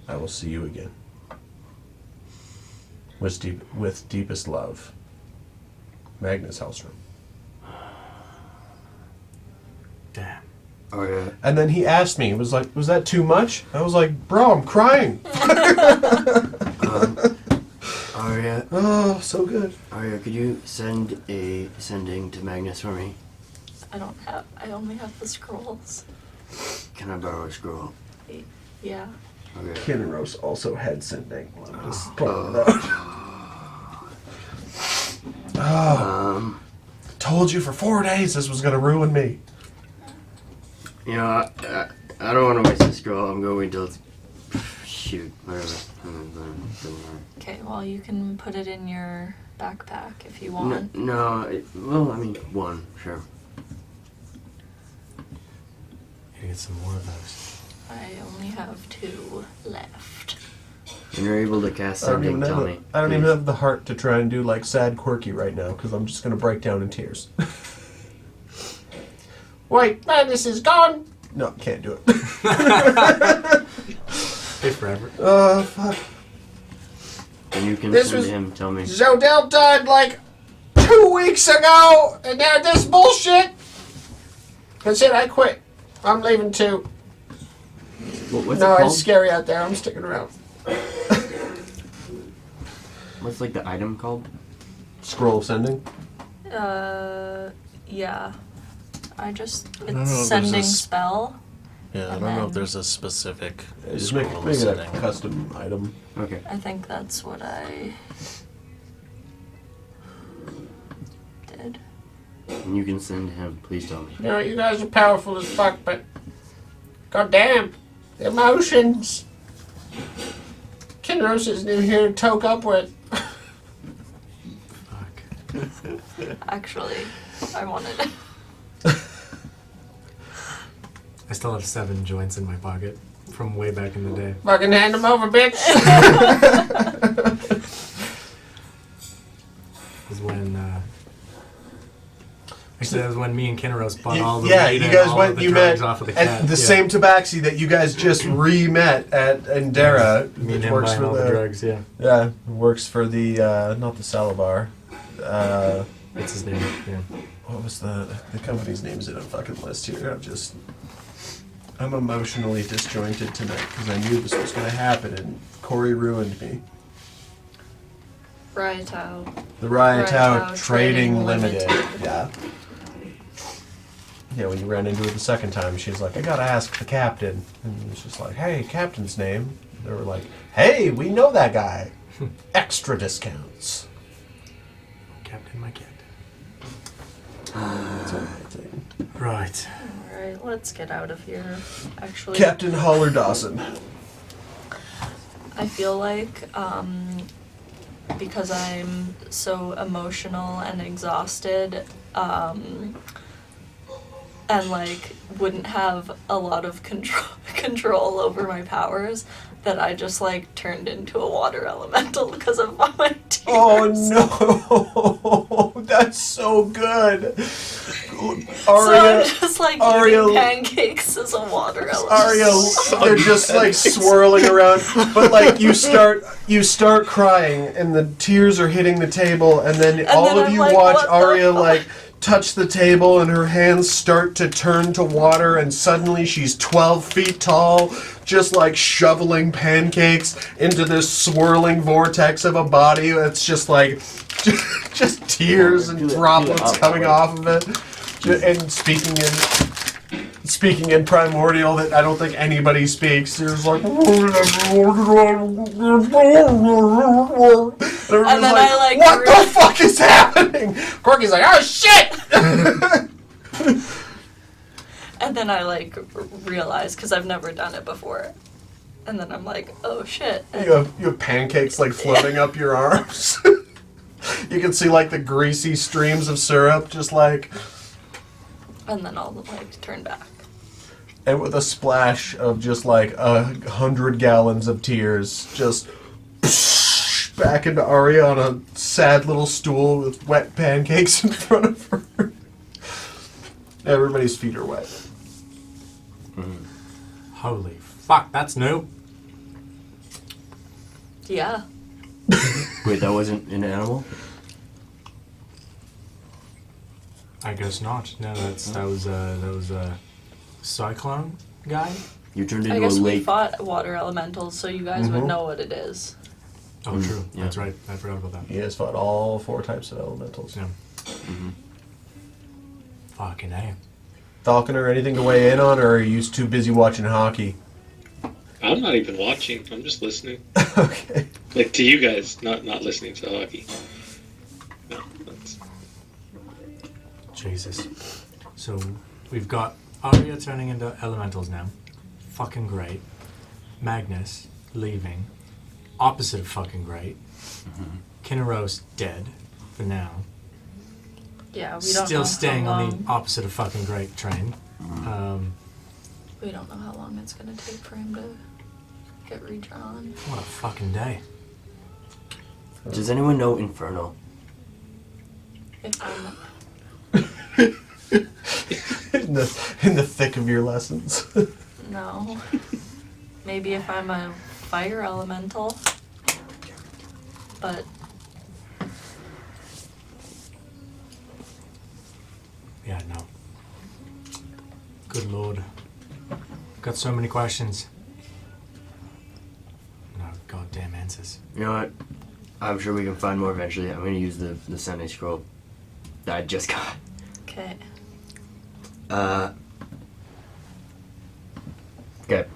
I will see you again. With deepest love, Magnus Hellstrom. Damn. Arya, And then he asked me, was like, was that too much? I was like, bro, I'm crying. Arya, Oh, so good. Arya, could you send a sending to Magnus for me? I only have the scrolls. Can I borrow a scroll? Yeah. Okay. Kinneros also had sending. I'm just pointing Oh. it out. Oh, told you for 4 days this was going to ruin me. You know, I don't want to waste the scroll. I'm going to shoot, whatever. Okay, well, you can put it in your backpack if you want. Well, I mean, one, sure. Gotta get some more of those. I only have 2 left. When you're able to cast I don't sending, even tell have me. I don't even please. have the heart to try and do like sad quirky right now because I'm just going to break down in tears. Wait, Magnus is gone. No, can't do it. Stay forever. Oh, fuck. When you can This send was- him, tell me. Zhoadel died like 2 weeks ago, and now this bullshit. That's it, I quit. I'm leaving too. What's No, it called? it's scary out there. I'm sticking around. What's like the item called? Scroll of sending. Yeah. don't know It's if sending there's a spell. Yeah, I And don't know if then- there's a specific Just make scroll it a setting. custom item. Okay. I think that's what I did. When you can send him, please tell me. You know, you guys are powerful as fuck, but goddamn, the emotions. Kinros isn't even here to toke up with. Fuck. Actually, I wanted. I still have 7 joints in my pocket from way back in the day. Fucking hand them over, bitch. Was when actually that was when me and Kinneros bought all the Yeah, weed you and guys all went. of the You drugs met off of the at cat. the Yeah. same tabaxi that you guys just re-met at Indera, Me and which him works buying for all the drugs. Yeah, yeah, works for the not the Salabar. what's his name? Yeah. What was the company's name? Is in a fucking list here? I'm emotionally disjointed tonight because I knew this was going to happen and Corey ruined me. Riotau. The Riotau Riotau Trading Trading Limited. Limited. Yeah. Yeah, when you ran into it the second time, she's like, I gotta ask the captain. And it's just like, hey, captain's name. They were like, hey, we know that guy. Extra discounts. Captain, my captain. That's amazing. Right. Alright, let's get out of here. Actually, Captain Holler Dawson. I feel like because I'm so emotional and exhausted, and like wouldn't have a lot of control over my powers, that I just like turned into a water elemental because of all my tears. Oh no! That's so good. So Aria, I'm just like Aria- eating pancakes as a water elemental. Aria, they're just like swirling around, but like you start crying, and the tears are hitting the table, and then all then of I'm you like, watch what the Aria fuck? like touch the table, and her hands start to turn to water, and suddenly she's 12 feet tall, just like shoveling pancakes into this swirling vortex of a body that's just like just tears and droplets coming off of it. And speaking in primordial that I don't think anybody speaks. There's like, and And then I, like, what the fuck is happening? Corky's like, oh shit! And then I like realize, because I've never done it before, and then I'm like, oh shit. And you have pancakes like floating up your arms. You can see like the greasy streams of syrup just like, and then I'll like turn back. and with a splash of just like 100 gallons of tears, just back into Aria on a sad little stool with wet pancakes in front of her. Everybody's feet are wet. Holy fuck, that's new. Yeah. Wait, that wasn't an animal? I guess not. No, that was a cyclone guy. You turned I into a guess we lake. fought water elementals, so you guys would know what it is. Oh, true. yeah. That's right. I forgot about that. He has fought all 4 types of elementals. Yeah. Fucking A. Falconer, anything to weigh in on, or are you too busy watching hockey? I'm not even watching. I'm just listening. Okay. Like to you guys, not listening to hockey. No, that's... Jesus. So we've got Arya turning into elementals now. Fucking great. Magnus leaving. Opposite of fucking great. Kinneros dead for now. Yeah, we don't Still know staying how on long, the opposite of fucking great train. we don't know how long it's gonna take for him to get redrawn. What a fucking day. Does anyone know Inferno? If I'm in the thick of your lessons. no. Maybe if I'm a fire elemental. But Yeah, no. Good lord. Got so many questions. No goddamn answers. You know what? I'm sure we can find more eventually. I'm going to use the Sunday scroll that I just got. okay. Okay.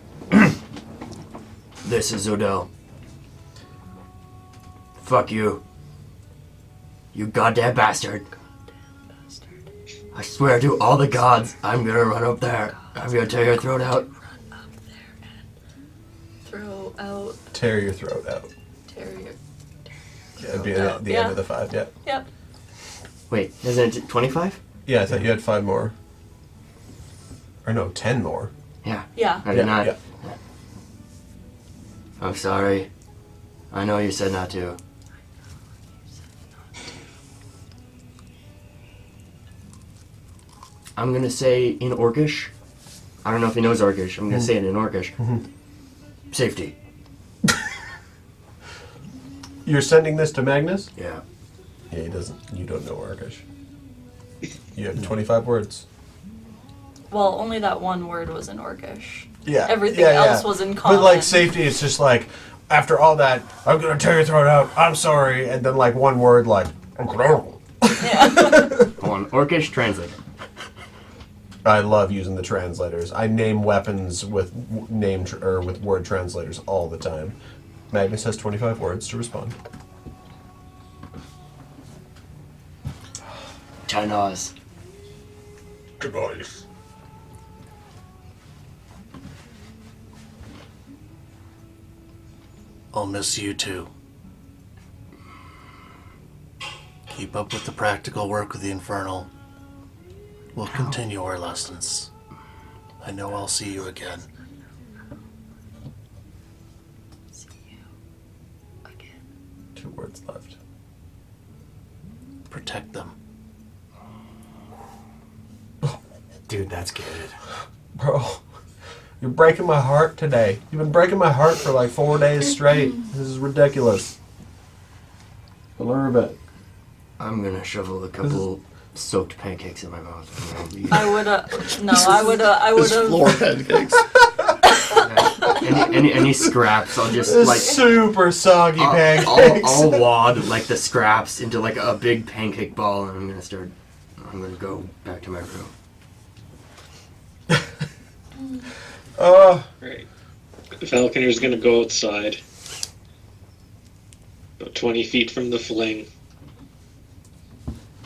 This is Zhoadel. Fuck you. You goddamn bastard. I swear to all the gods, I'm gonna run up there. I'm gonna tear your throat out. Run up there and throw out Tear your throat out. terrier. That'd be out. the Yeah. end of the 5, yeah. Yep. Wait, isn't it 25? Yeah, I thought you had 5 more. Or no, 10 more. Yeah, Yeah. I did not. Yeah. I'm sorry. I know you said not to. I'm gonna say in Orcish. I don't know if he knows Orcish. I'm gonna say it in Orcish. Safety. You're sending this to Magnus? Yeah. Yeah, he doesn't. You don't know Orcish. You have 25 words. Well, only that one word was in Orcish. Yeah. Everything yeah, else yeah. was in common. But like safety, it's just like, after all that, I'm gonna tear your throat out, I'm sorry, and then like one word like, Yeah. Hold on. Orcish translate. I love using the translators. I name weapons with with word translators all the time. Magnus has 25 words to respond. Tainaz. Device. I'll miss you too. keep up with the practical work of the Infernal, we'll continue our lessons. I know I'll see you again. Two words left. Protect them. Dude, that's good. Bro, you're breaking my heart today. You've been breaking my heart for like 4 days straight. This is ridiculous. A little bit. I'm gonna shovel a couple soaked pancakes in my mouth. I would've. No, I would've. Floor pancakes. Any scraps, I'll just This like super soggy pancakes. I'll wad like the scraps into like a big pancake ball, and I'm gonna go back to my room. Right. Falconer's gonna go outside. About 20 feet from the fling.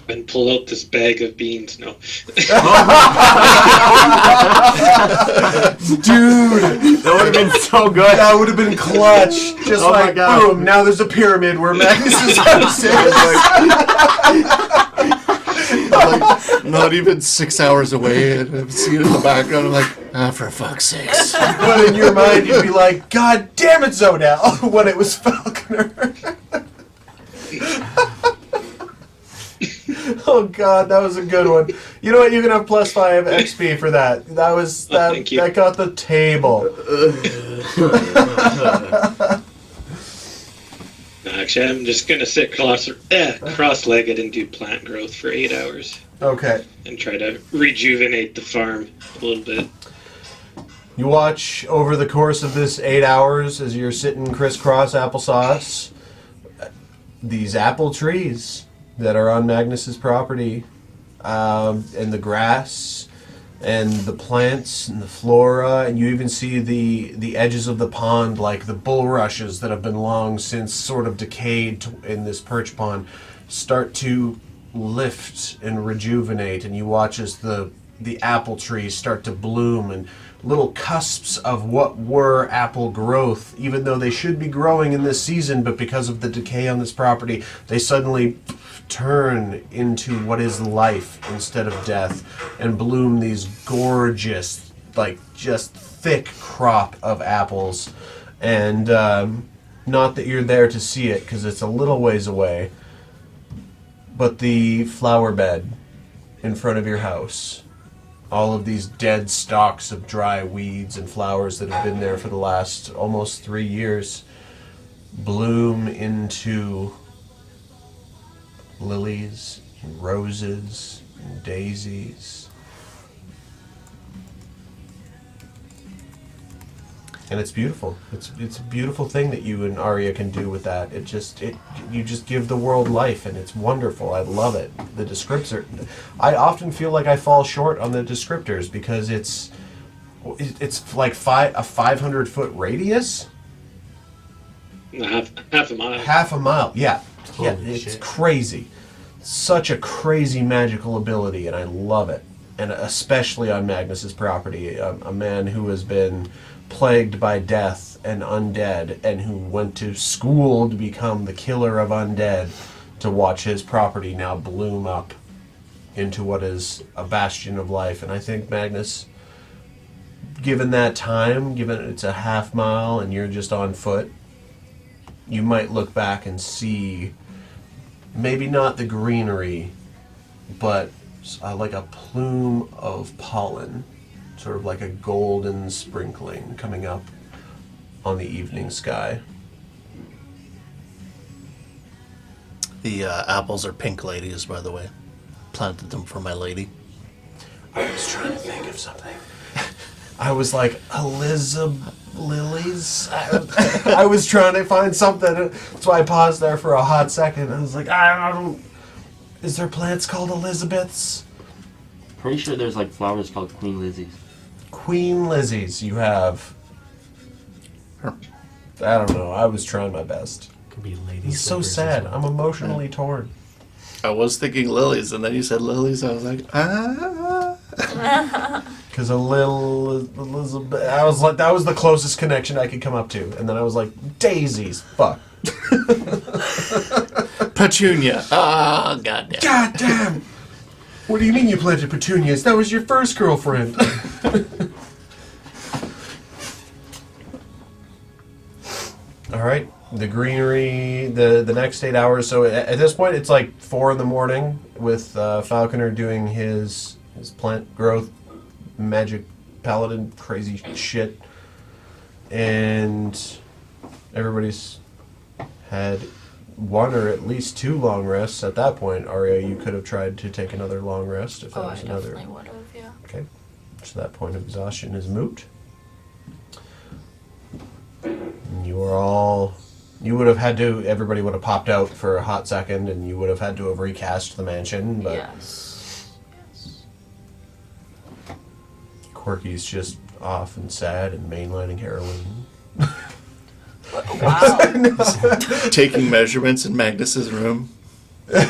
And pull out this bag of beans. No. Dude, That would have been so good. that would have been clutch. Just Oh my like, God. boom, now there's a pyramid where Magnus's house is. Like, not even 6 hours away, and I'm seeing it in the background. I'm like, for fuck's sakes. But in your mind, you'd be like, God damn it, Zhoadel, when it was Falconer. Oh God, that was a good one. You know what? You can have +5 XP for that. That was that. thank you. That got the table. Actually, I'm just gonna sit cross-legged and do plant growth for 8 hours Okay. and try to rejuvenate the farm a little bit. You watch over the course of this 8 hours as you're sitting crisscross applesauce. These apple trees that are on Magnus's property, and the grass, and the plants, and the flora, and you even see the edges of the pond, like the bulrushes that have been long since sort of decayed in this perch pond, start to lift and rejuvenate, and you watch as the apple trees start to bloom, and little cusps of what were apple growth, even though they should be growing in this season, but because of the decay on this property, they suddenly turn into what is life instead of death and bloom these gorgeous, like just thick crop of apples. And not that you're there to see it because it's a little ways away, but the flower bed in front of your house, all of these dead stalks of dry weeds and flowers that have been there for the last almost 3 years bloom into lilies and roses and daisies. And it's beautiful. It's a beautiful thing that you and Arya can do with that. You just give the world life, and it's wonderful. I love it. The descriptors. I often feel like I fall short on the descriptors because it's like a 500-foot radius. Half a mile. Half a mile. Yeah. Yeah, Holy it's shit. crazy. Such a crazy magical ability, and I love it. And especially on Magnus's property, a man who has been plagued by death and undead, and who went to school to become the killer of undead, to watch his property now bloom up into what is a bastion of life. And I think Magnus, given that time, given it's a half mile and you're just on foot, you might look back and see maybe not the greenery, but like a plume of pollen, sort of like a golden sprinkling coming up on the evening sky. The apples are pink ladies, by the way. Planted them for my lady. I was trying to think of something. I was like, Elizabeth lilies? I was trying to find something. That's why I paused there for a hot second. I was like, I don't... Is there plants called Elizabeths? Pretty sure there's like flowers called Queen Lizzies. Queen Lizzies you have. I don't know. I was trying my best. Could be lady. He's so slippers as sad. well. I'm emotionally torn. I was thinking lilies, and then you said lilies. I was like, Because a little Elizabeth... I was like, that was the closest connection I could come up to. And then I was like, daisies. Fuck. Petunia. Ah, goddamn. God damn! What do you mean you planted petunias? That was your first girlfriend. All right, the greenery, the next 8 hours. So at this point, it's like 4 in the morning with Falconer doing his plant growth magic paladin crazy shit, and everybody's had one or at least 2 long rests at that point. Arya, you could have tried to take another long rest if that Oh, I was another. definitely would have, yeah. Okay, so that point of exhaustion is moot. You are all. You would have had to. Everybody would have popped out for a hot second, and you would have had to have recast the mansion. But Yes. Quirky's just off and sad and mainlining heroin. Wow. Taking measurements in Magnus's room. Yeah.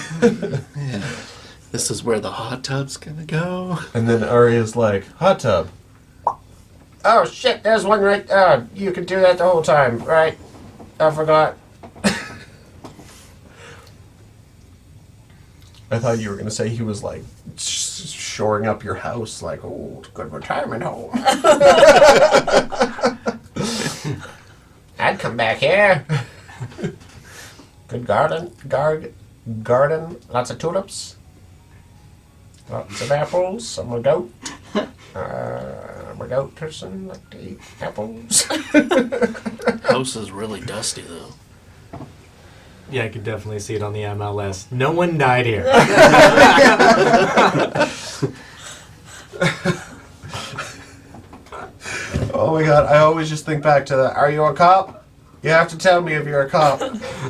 This is where the hot tub's gonna go. And then Arya's like, hot tub. Oh shit, there's one right there. You could do that the whole time, right? I forgot. I thought you were going to say he was like shoring up your house, like, oh, it's a good retirement home. I'd come back here. Good garden, lots of tulips, lots of apples. I'm a goat. I'm a goat person, like to eat apples. House is really dusty though. Yeah, I could definitely see it on the MLS. No one died here. Oh my god, I always just think back to that. Are you a cop? You have to tell me if you're a cop.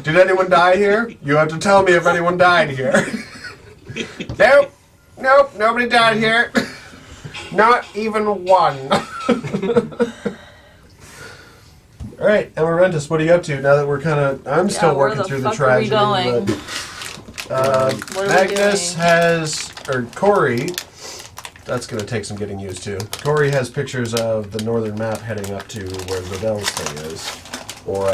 Did anyone die here? You have to tell me if anyone died here. Nope, nobody died here. Not even one. Alright, Amour Ventis, what are you up to now that we're kind of... I'm still where working the through the fuck are we tragedy. going? But, What are we Magnus doing? has... Or Corey... That's going to take some getting used to. Corey has pictures of the northern map heading up to where Zhoadel's thing is. Or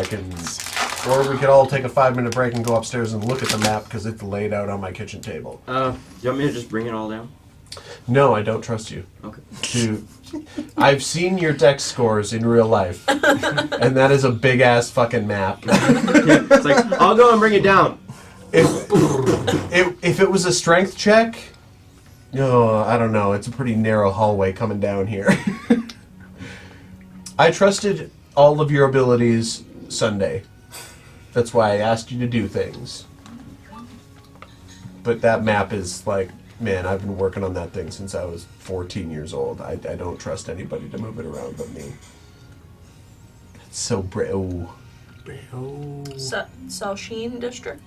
we could all take a 5-minute break and go upstairs and look at the map because it's laid out on my kitchen table. Do you want me to just bring it all down? No, I don't trust you. Okay. I've seen your dex scores in real life, and that is a big ass fucking map. It's like, I'll go and bring it down. If it was a strength check, I don't know. It's a pretty narrow hallway coming down here. I trusted all of your abilities Sunday. That's why I asked you to do things. But that map is like, man, I've been working on that thing since I was 14 years old. I don't trust anybody to move it around but me. It's so oh. Saoxin District?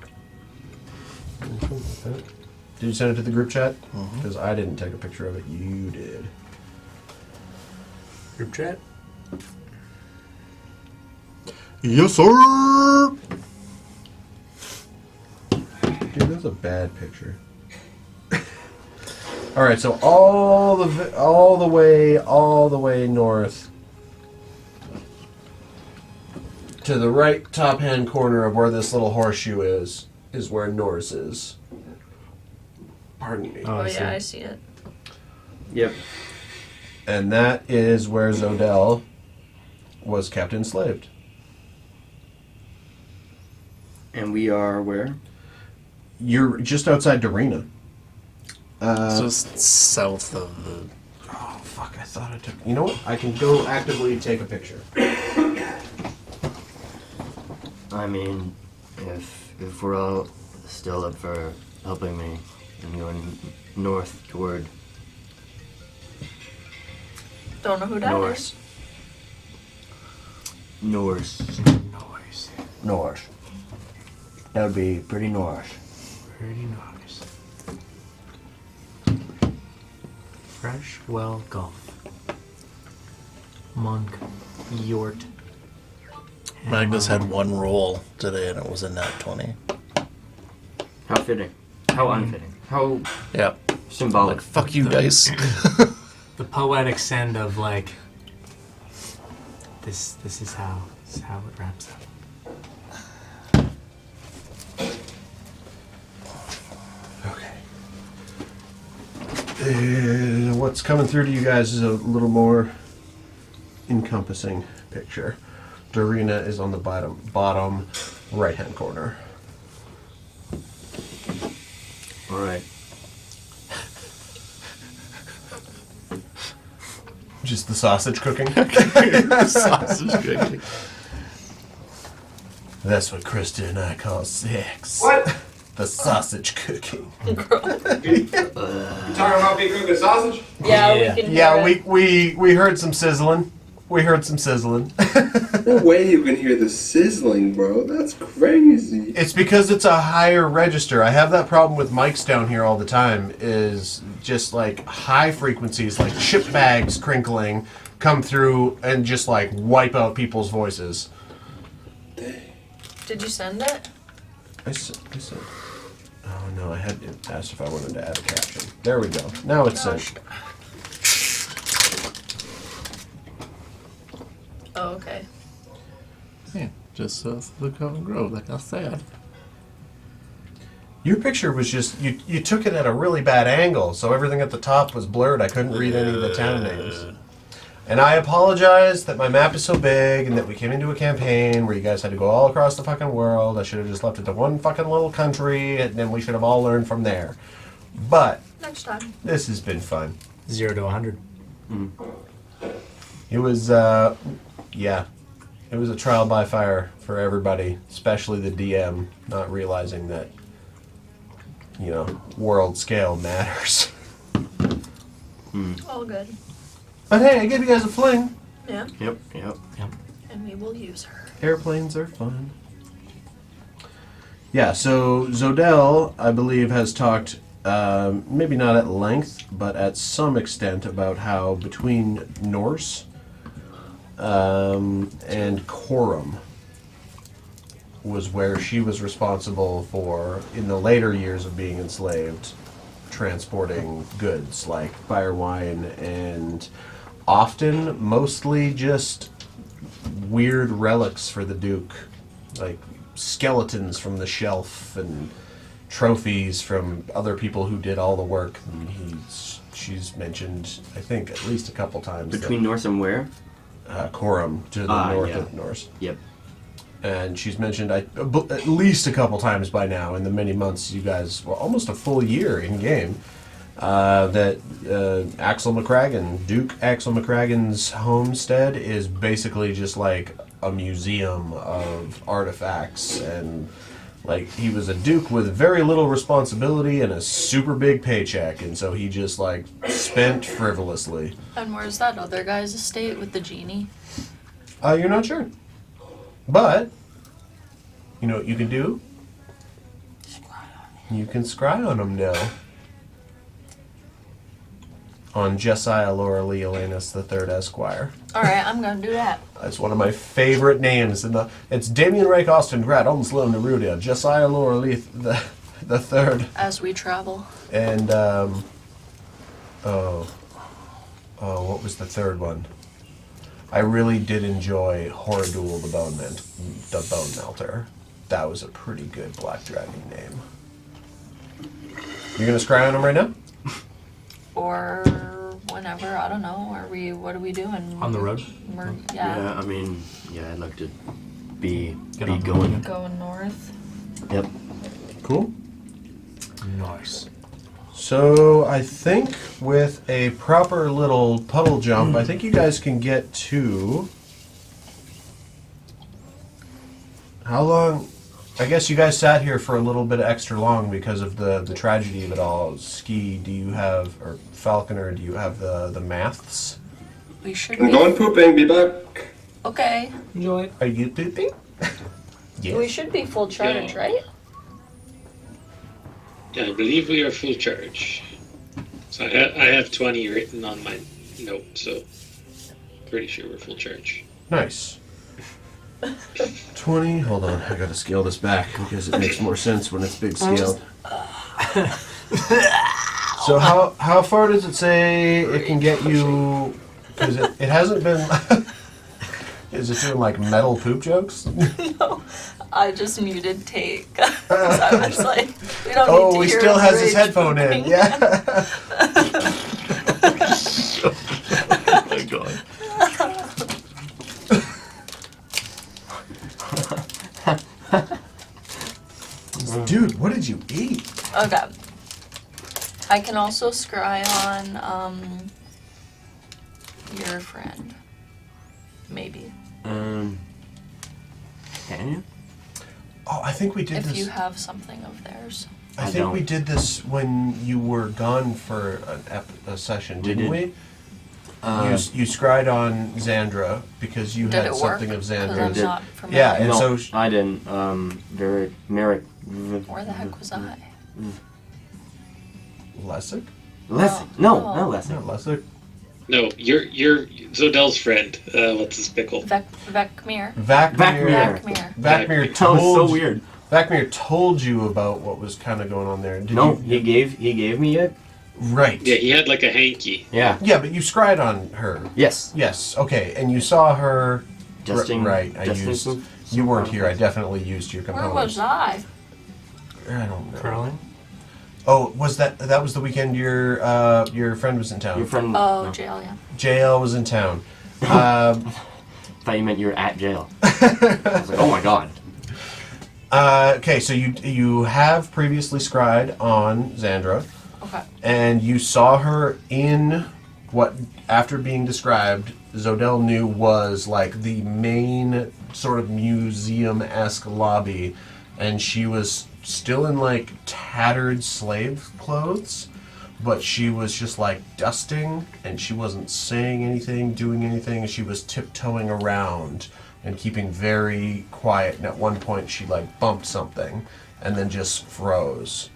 Did you send it to the group chat? Because I didn't take a picture of it. You did. Group chat? Yes, sir. Dude, that's a bad picture. All right, so all the way north to the right top hand corner of where this little horseshoe is where Norse is. Pardon me. Oh, I yeah, I see. see it. Yep. And that is where Zhoadel was kept enslaved. And we are where? You're just outside Darina. Just south of the. Oh, fuck, I thought I took... You know what? I can go actively take a picture. I mean, if we're all still up for helping me and going north toward Don't know who that Norse. is. Norse. Noise. Norse. That would be pretty Norse. Pretty nice. Fresh Well Golf. Monk. Yort. Magnus had one roll today, and it was a nat 20. How fitting. How unfitting. How Yeah. symbolic. Like, fuck you, dice. The poetic send of like this is how it wraps up. What's coming through to you guys is a little more encompassing picture. Dorina is on the bottom right-hand corner. All right. Just the sausage cooking. Sausage cooking. That's what Krista and I call sex. What? The sausage cooking. You talking about me cooking sausage? Yeah, Yeah. we can. Yeah, hear it. we heard some sizzling. We heard some sizzling. No way you can hear the sizzling, bro. That's crazy. It's because it's a higher register. I have that problem with mics down here all the time, is just like high frequencies, like chip bags crinkling, come through and just like wipe out people's voices. Did you send it? I said, oh no, I had asked if I wanted to add a caption. There we go. Now it's sent. Oh, okay. Yeah, just the common grove, like I said. Your picture was just, you took it at a really bad angle, so everything at the top was blurred. I couldn't read any of the town names. And I apologize that my map is so big and that we came into a campaign where you guys had to go all across the fucking world. I should have just left it to one fucking little country and then we should have all learned from there. But Next time. this has been fun. 0 to 100. It was, yeah, it was a trial by fire for everybody, especially the DM, not realizing that, you know, world scale matters. All good. But hey, I gave you guys a fling. Yeah. Yep. And we will use her. Airplanes are fun. Yeah, so Zhoadel, I believe, has talked, maybe not at length, but at some extent about how between Norse and Corum was where she was responsible for, in the later years of being enslaved, transporting goods like fire wine and often mostly just weird relics for the Duke, like skeletons from the shelf and trophies from other people who did all the work. And she's mentioned, I think, at least a couple times. Between North and where? Corum, to the north yeah. of Norse. Yep. And she's mentioned at least a couple times by now in the many months you guys, well, almost a full year in game, that Axel McCragen, Duke Axel McCragen's homestead is basically just like a museum of artifacts, and like he was a duke with very little responsibility and a super big paycheck, and so he just like spent frivolously. And where's that other guy's estate with the genie? You're not sure. But, you know what you can do? You can scry on him now. On Josiah Laura Lee Elanus III Esquire. Alright, I'm gonna do that. That's one of my favorite names. It's Damien Rake Austin Grat, Omslone Neruda, Josiah Laura Lee the Third. As we travel. And, what was the third one? I really did enjoy Horadul the Bone Melter. That was a pretty good Black Dragon name. You gonna scry on him right now? Or whenever, I don't know. What are we doing? On the road? Yeah. I mean, yeah, I'd like to be Get on the going. road. Going north. Yep. Cool. Nice. So I think with a proper little puddle jump, I think you guys can get to... How long? I guess you guys sat here for a little bit extra long because of the tragedy of it all. Ski, do you have, or Falconer, do you have the maths? We should I'm be. going pooping. Be back. Okay. Enjoy it. Are you pooping? Yes. We should be full charge, right? Yeah, I believe we are full charge. So I have 20 written on my note, so pretty sure we're full charge. Nice. 20, hold on, I gotta scale this back because it makes more sense when it's big scaled. So how far does it say it can get you, because it hasn't been, is it doing like metal poop jokes? No. I just muted take. I was like, we don't need to Oh, he hear still him has his rage headphone in, pooping. yeah. What did you eat? Okay. I can also scry on your friend. Maybe. Can you? Oh, I think we did If this. you have something of theirs. I I think we don't. did this when you were gone for a session, We didn't did. we? You scryed on Xandra because you Did had it work? something of 'Cause I'm Xandra's. did. not familiar. Yeah, and no, so I didn't. Very Merrick. Where the heck was I? Lessick? Lessig. Oh. No, Oh. not Lessig. Not Lessick. No, you're Zodel's friend. What's his pickle? Vecmir. Vakmir. Vecmir. Vakmir That was so told weird. Vakmir told you about what was kind of going on there. Did No, you? he gave me it. Right. Yeah, he had like a hanky. Yeah. Yeah, but you scryed on her. Yes. Yes. Okay, and you saw her. Justin. Right. I Justin used. some- You weren't here. I definitely used your Where components. was I? I don't know. Curling? Oh, was that was the weekend your friend was in town? Your friend. Oh, no. jail, yeah. JL was in town. Thought you meant you were at jail. I was like, oh my god. Okay, so you have previously scryed on Xandra, Okay. and you saw her in what, after being described, Zhoadel knew was like the main sort of museum-esque lobby, and she was still in like tattered slave clothes, but she was just like dusting, and she wasn't saying anything, doing anything, and she was tiptoeing around and keeping very quiet, and at one point she like bumped something and then just froze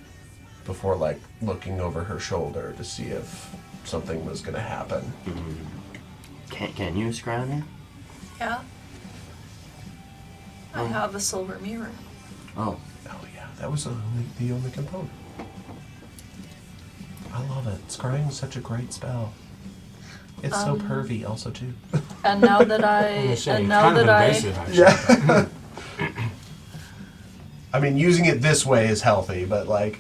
before like looking over her shoulder to see if something was going to happen. Can you scry on her? Yeah. I have a silver mirror. Oh. Oh yeah, that was the only component. I love it. Scrying is such a great spell. It's so pervy also too. And now that Kind of invasive, actually. Yeah. I mean, using it this way is healthy, but like,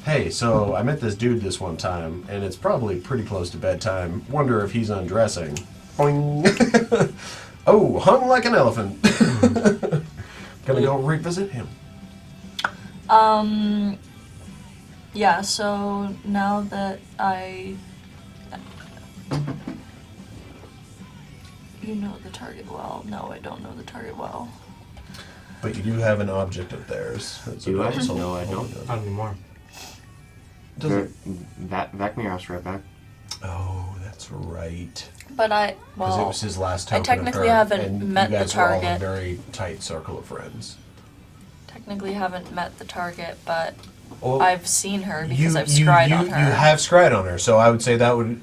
hey, so I met this dude this one time, and it's probably pretty close to bedtime. Wonder if he's undressing. Boing. Oh, hung like an elephant. Gonna go revisit him. Yeah, so now that you know the target well. No, I don't know the target well. But you do have an object of theirs. Do I? No, I don't. Not anymore. Vakmir's right back. Oh, that's right. But Because it was his last token technically of her, haven't and met you the guys were all a target. very tight circle of friends. technically haven't met the target, but Well, I've seen her because I've scryed on her. You have scryed on her, so I would say that would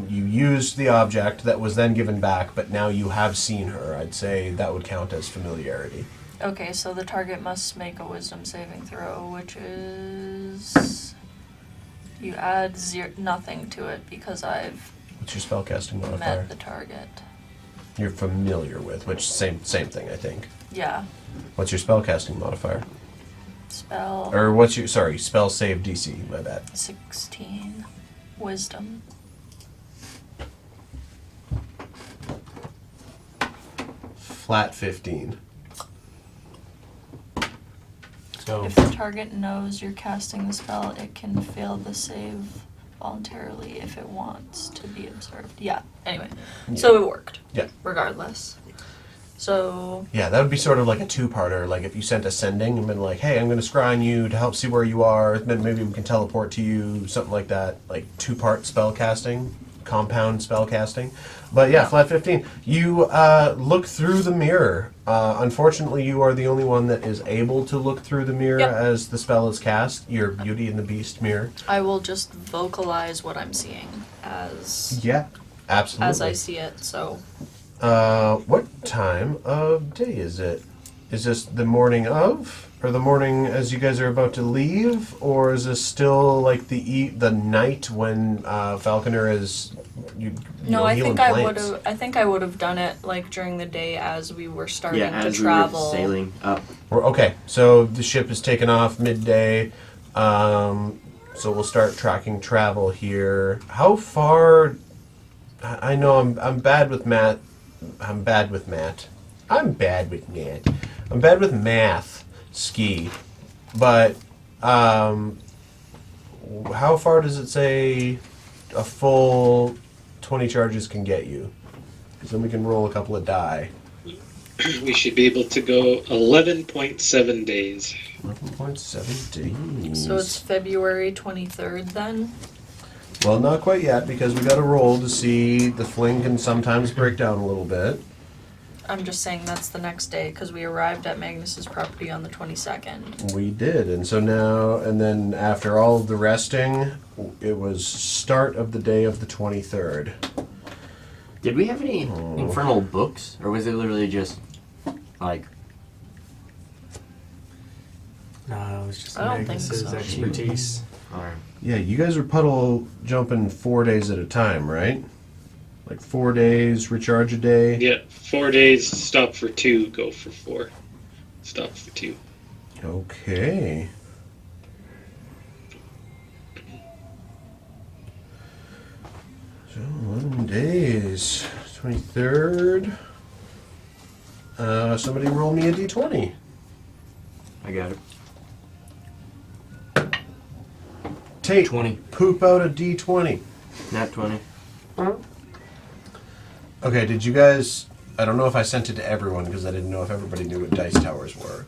you used the object that was then given back, but now you have seen her. I'd say that would count as familiarity. Okay, so the target must make a wisdom saving throw, which is you add nothing to it because I've What's your spellcasting modifier? met the target. You're familiar with, which same thing, I think. Yeah, What's your spellcasting modifier? spell Or what's your spell save DC? My bad. 16, wisdom. Flat 15. So If the target knows you're casting the spell, it can fail the save voluntarily if it wants to be observed. Yeah, anyway. So it worked. Yeah. Regardless. So, Yeah, that would be sort of like a two-parter. Like if you sent a sending and been like, "Hey, I'm going to scry on you to help see where you are. Then maybe we can teleport to you." Something like that. Like two-part spell casting, compound spell casting. But yeah, flat 15. You look through the mirror. Unfortunately, you are the only one that is able to look through the mirror Yep. as the spell is cast. Your Beauty and the Beast mirror. I will just vocalize what I'm seeing Yeah, absolutely. as I see it. So, What time of day is it? Is this the morning of, or the morning as you guys are about to leave, or is this still like the night when Falconer is no, I healing think I plants? would have. I think I would have done it like during the day as we were starting Yeah, to as travel. we were sailing up. Okay, so the ship is taken off midday. So we'll start tracking travel here. How far? I know I'm bad with math. I'm bad with math. Ski, but How far does it say a full 20 charges can get you? Because then we can roll a couple of die. We should be able to go 11.7 days. 11.7 days. So it's February 23rd then? Well, not quite yet, because we got to roll to see the fling can sometimes break down a little bit. I'm just saying that's the next day because we arrived at Magnus's property on the 22nd. We did, and so now, and then after all of the resting, it was start of the day of the 23rd. Did we have any infernal books, or was it literally just like? No, it was just I don't think Magnus's so. expertise. Or, Yeah, you guys were puddle jumping 4 days at a time, right? Like 4 days, recharge a day? Yeah, 4 days, stop for 2, go for 4. Stop for 2. Okay. So 11 days. 23rd. Somebody roll me a d20. I got it. Tate, 20. poop out a d20. Nat 20. Okay, did you guys... I don't know if I sent it to everyone because I didn't know if everybody knew what dice towers were.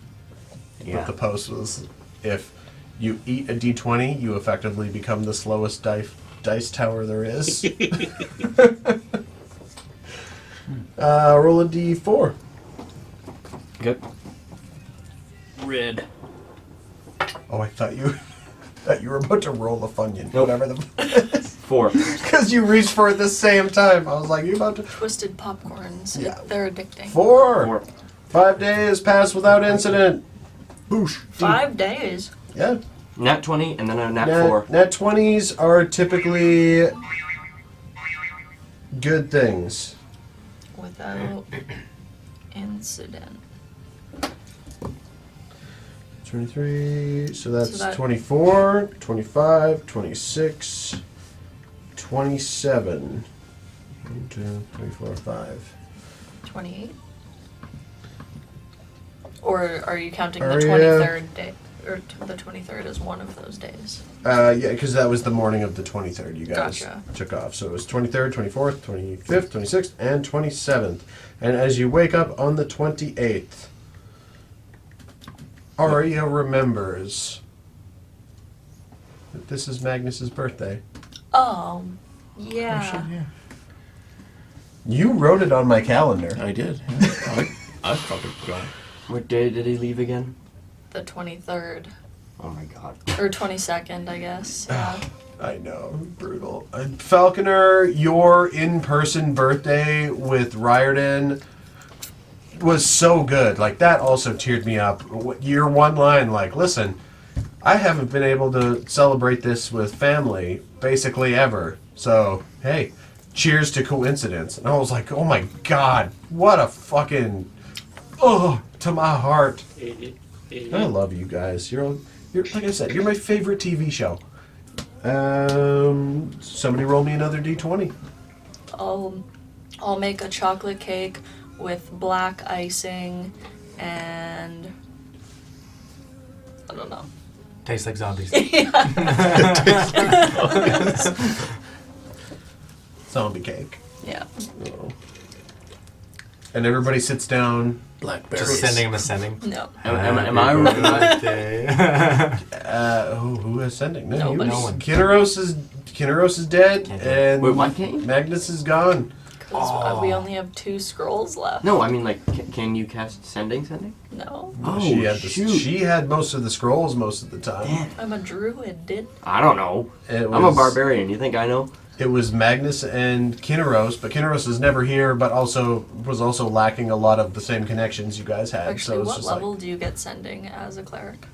Yeah. But the post was, if you eat a d20, you effectively become the slowest dice tower there is. Roll a d4. Good. Red. Oh, I thought you were about to roll a Funyun. Nope. Whatever the... 4. Because you reached for it at the same time. I was like, you about to... Twisted popcorns. Yeah. They're addicting. 4. 5 days passed without incident. Boosh. 5 days. Yeah. Nat 20 and then a nat 4. Nat 20s are typically good things. Without incident. 23, so that's So that- 24, 25, 26, 27. 1, 2, 3, 4, 5. 28? Or are you counting the Are ya- 23rd day? Or the 23rd as one of those days? Yeah, because that was the morning of the 23rd you guys Gotcha. took off. So it was 23rd, 24th, 25th, 26th, and 27th. And as you wake up on the 28th, Arya remembers that this is Magnus's birthday. Oh, yeah. You wrote it on my calendar. I did. Yeah. I fucking forgot. What day did he leave again? The 23rd. Oh my god. Or 22nd, I guess. Yeah. I know, brutal. Falconer, your in-person birthday with Riordan was so good. Like, that also teared me up. Your one line, like, listen, I haven't been able to celebrate this with family basically ever. So, hey, cheers to coincidence. And I was like, oh my god, what a fucking... Oh, to my heart. I love you guys. You're like I said, you're my favorite TV show. Somebody roll me another d20. I'll make a chocolate cake with black icing and I don't know. Tastes like zombies. Zombie cake. Yeah. Oh. And everybody sits down. Blackberries. Just sending him a sending. No. Am I Happy right? birthday. Who is sending? Nobody. No one. Kinneros is dead, Can't do it. and Wait, why can't you? Magnus is gone. Because we only have 2 scrolls left. No, I mean like, can you cast sending? No. Oh, shoot. She had most of the scrolls most of the time. Damn. I'm a druid, dude. I don't know. I'm a barbarian. You think I know? It was Magnus and Kinneros, but Kinneros is never here, but was also lacking a lot of the same connections you guys had. Actually, so it's what just level do you get sending as a cleric?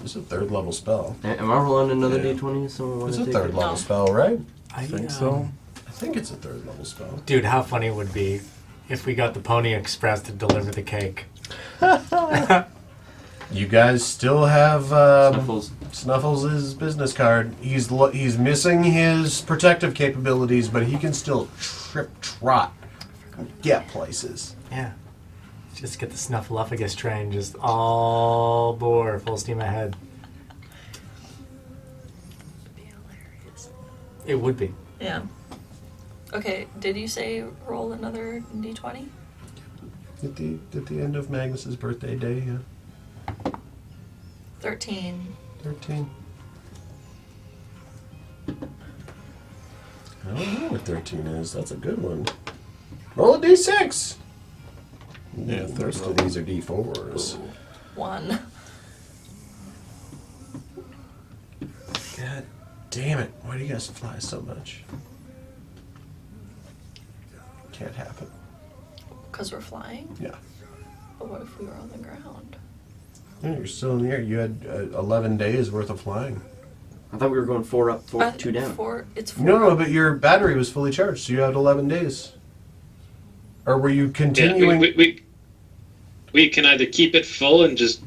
It's a 3rd level spell. Am I rolling another Yeah. d20? Someone want It's to a take 3rd it? level No. spell, right? I think so. I think it's a 3rd level spell. Dude, how funny it would be if we got the Pony Express to deliver the cake. You guys still have Snuffles. Snuffles' business card. He's missing his protective capabilities, but he can still trot, get places. Yeah. Just get the Snuffleupagus train just all bore, full steam ahead. It would be. Yeah. Okay, did you say roll another d20? At the end of Magnus's birthday day, yeah. 13. 13. I don't know what 13 is. That's a good one. Roll a d6! Yeah, The rest of these are d4s. 1. God damn it. Why do you guys fly so much? Can't happen. Because we're flying? Yeah. But what if we were on the ground? Yeah, you're still in the air. You had 11 days worth of flying. I thought we were going 4 up, 2 down. It's 4. No, but your battery was fully charged, so you had 11 days. Or were you continuing? Yeah, we can either keep it full and just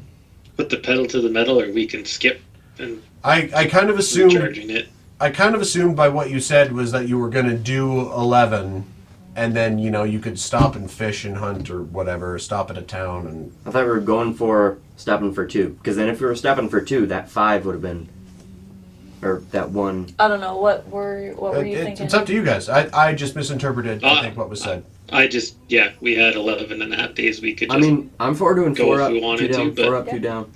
put the pedal to the metal, or we can skip and I kind of assumed. charging it. I kind of assumed by what you said was that you were going to do 11, and then you could stop and fish and hunt or whatever. Stop at a town and. I thought we were stopping for 2. Because then if we were stopping for 2, that 5 would have been... Or that 1... I don't know. What were you thinking? It's up to you guys. I just misinterpreted, I think, what was said. We had 11 and a half days. We could just, I mean, I'm for doing go 4 if up, we 2 wanted down, to, 4 but- up, 2 down.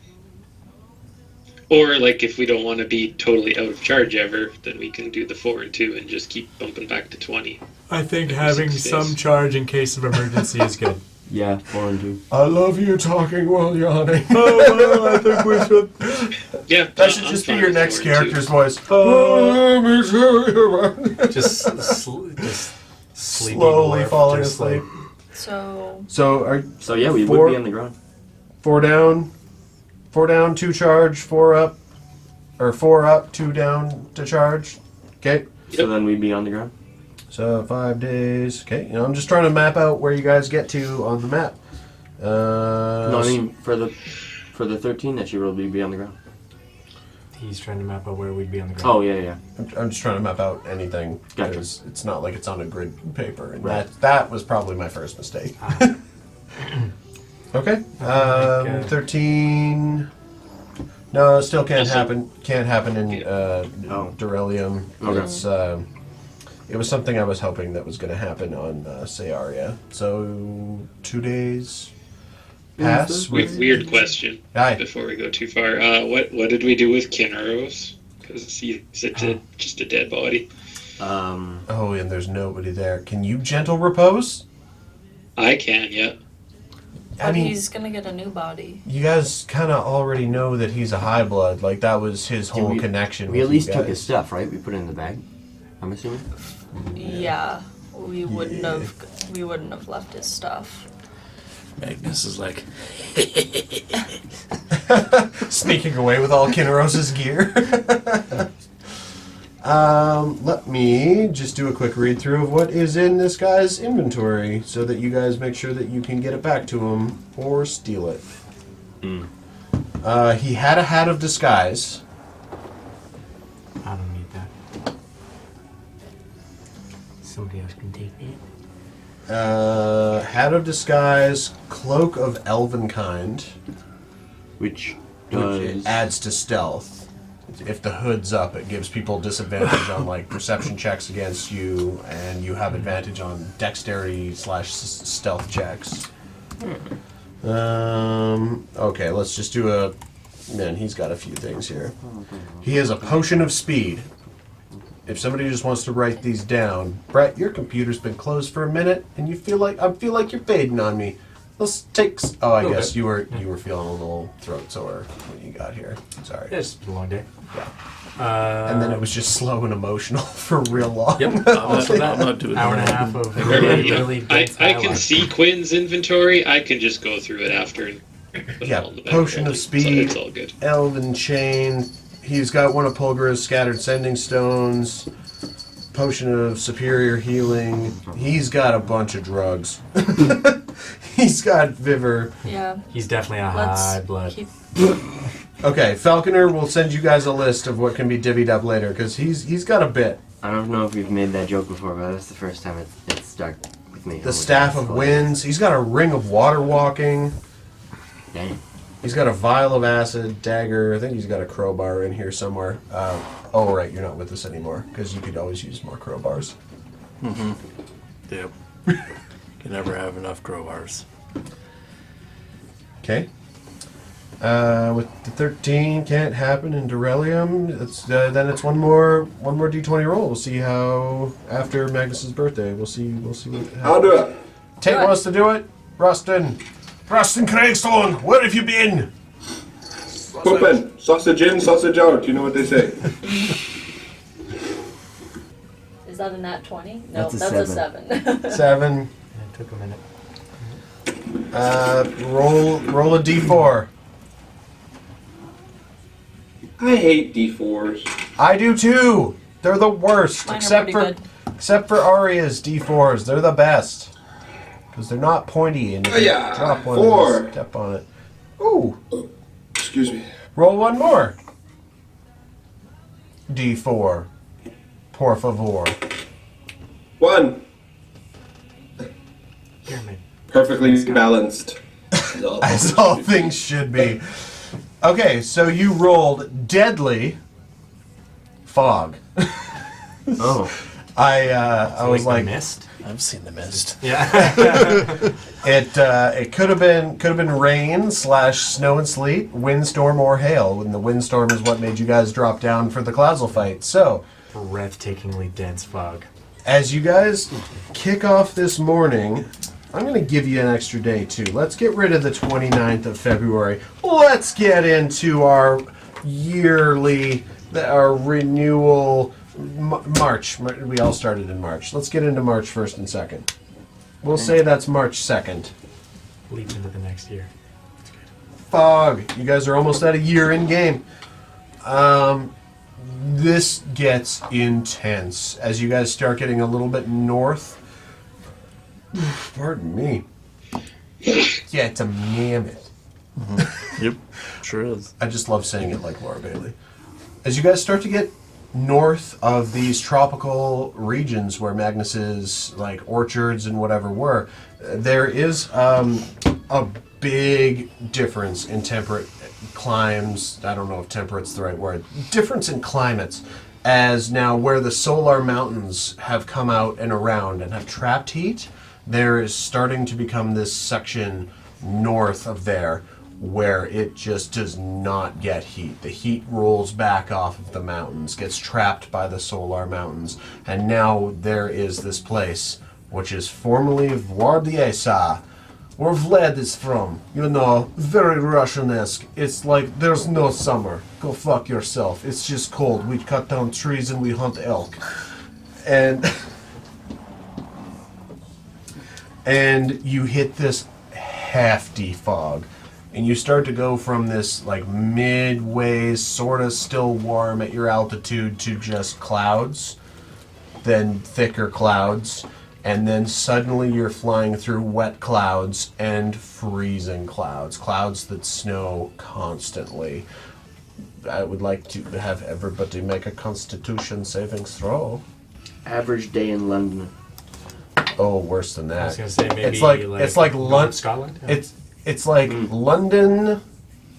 or like if we don't want to be totally out of charge ever, then we can do the 4 and 2 and just keep bumping back to 20. I think Maybe having 6 days. some charge in case of emergency is good. Yeah, 4 and 2. I love you talking while yawning. Oh, well, I think we should. Yeah, That should I'm just be fine your with next 4 and 2. character's voice. Oh. me tell you about. Just sleeping Slowly or falling just asleep. So, So yeah, we 4 would be on the ground. 4 down, 2 charge, 4 up, or 4 up, 2 down to charge. Okay. So then we'd be on the ground. So 5 days. Okay. I'm just trying to map out where you guys get to on the map. No, I mean for the 13 that you rolled, we'd be on the ground. He's trying to map out where we'd be on the ground. Oh yeah. I'm just trying to map out anything. Gotcha. Because it's not like it's on a grid paper. And Right. that was probably my first mistake. Ah. Okay. Okay. 13. No, it still can't Also- happen. Can't happen in Oh. Durelium. Okay. It's it was something I was hoping that was going to happen on Searia. So 2 days pass. Weird question Aye. before we go too far. What did we do with Kinneros? Because he's just a dead body. Oh, and there's nobody there. Can you gentle repose? I can, yeah. I mean, he's gonna get a new body. you guys kind of already know that he's a high blood. Like that was his whole we- connection. We with at least you took guys. his stuff, right? We put it in the bag. I'm assuming. Yeah, we wouldn't have left his stuff. Magnus is like, Sneaking away with all Kinneros's gear. Let me just do a quick read through of what is in this guy's inventory so that you guys make sure that you can get it back to him or steal it. He had a hat of disguise. I don't need that. Somebody else can take that. Hat of disguise, cloak of elven kind, Which which does it adds to stealth. If the hood's up, it gives people disadvantage on like perception checks against you, and you have advantage on dexterity / stealth checks. Okay, let's just do a. Man, he's got a few things here. He has a potion of speed. If somebody just wants to write these down, Brett, your computer's been closed for a minute, and I feel like you're fading on me. Let's take. Oh, I guess you were feeling a little throat sore when you got here. Sorry. Yeah, it's been a long day. And then it was just slow and emotional for real long. Yep. I'm not doing Hour and a that. half of I really dense can dialogue. see Quinn's inventory. I can just go through it after and put Yeah, it all in the back potion of roll. speed. It's all good. Elven chain. He's got one of Pulgura's scattered sending stones. Potion of superior healing. He's got a bunch of drugs. He's got Viver. Yeah, He's definitely a let's high blood. keep. Okay, Falconer will send you guys a list of what can be divvied up later because he's got a bit. I don't know if we've made that joke before, but that's the first time it's stuck with me. The staff of winds. He's got a ring of water walking. Dang. He's got a vial of acid, dagger. I think he's got a crowbar in here somewhere. Oh, right, you're not with us anymore because you could always use more crowbars. Yep. Can never have enough crowbars. Okay. With the 13, can't happen in Durelium. Then it's one more d20 roll. We'll see how after Magnus's birthday. We'll see what happens. I'll do it. Tate wants to do it. Rustin Craigstone, where have you been? Poopin'. Sausage in, sausage out. You know what they say. Is that a nat 20? That's No, a that's 7. a 7. 7. It took a minute. Roll a d4. I hate D4s. I do too. They're the worst, Mine are except pretty for good. except for Arya's d4s. They're the best because they're not pointy and if you Yeah, drop one, 4. you step on it. Ooh. Excuse me. Roll one more. D4. Por favor. 1. Pyramid. Perfectly balanced. As all things should be. Okay, so you rolled deadly fog. Oh. I was like, mist. I've seen the mist. Yeah. it could have been rain / snow and sleet, windstorm or hail. And the windstorm is what made you guys drop down for the Clausel fight. So, Breathtakingly dense fog. as you guys kick off this morning, I'm going to give you an extra day too. Let's get rid of the 29th of February. Let's get into our yearly, our renewal, March. We all started in March. Let's get into March 1st and 2nd. We'll say that's March 2nd. Leap into the next year. Fog. You guys are almost at a year in game. This gets intense as you guys start getting a little bit north. Pardon me. Yeah, it's a mammoth. Yep, sure is. I just love saying it like Laura Bailey. As you guys start to get north of these tropical regions where Magnus's like orchards and whatever were, there is a big difference in temperate climes. I don't know if temperate's the right word. Difference in climates. As now where the Solar Mountains have come out and around and have trapped heat, there is starting to become this section north of there where it just does not get heat. The heat rolls back off of the mountains, gets trapped by the Solar Mountains, and now there is this place which is formerly Vwardiesa, where Vlad is from. You know, very Russian-esque. It's like there's no summer. Go fuck yourself. It's just cold. We cut down trees and we hunt elk. And you hit this hefty fog. And you start to go from this like midway, sort of still warm at your altitude to just clouds, then thicker clouds, and then suddenly you're flying through wet clouds and freezing clouds, clouds that snow constantly. I would like to have everybody make a Constitution saving throw. Average day in London. Oh, worse than that. I was gonna say maybe it's like North Scotland. Yeah. It's like London,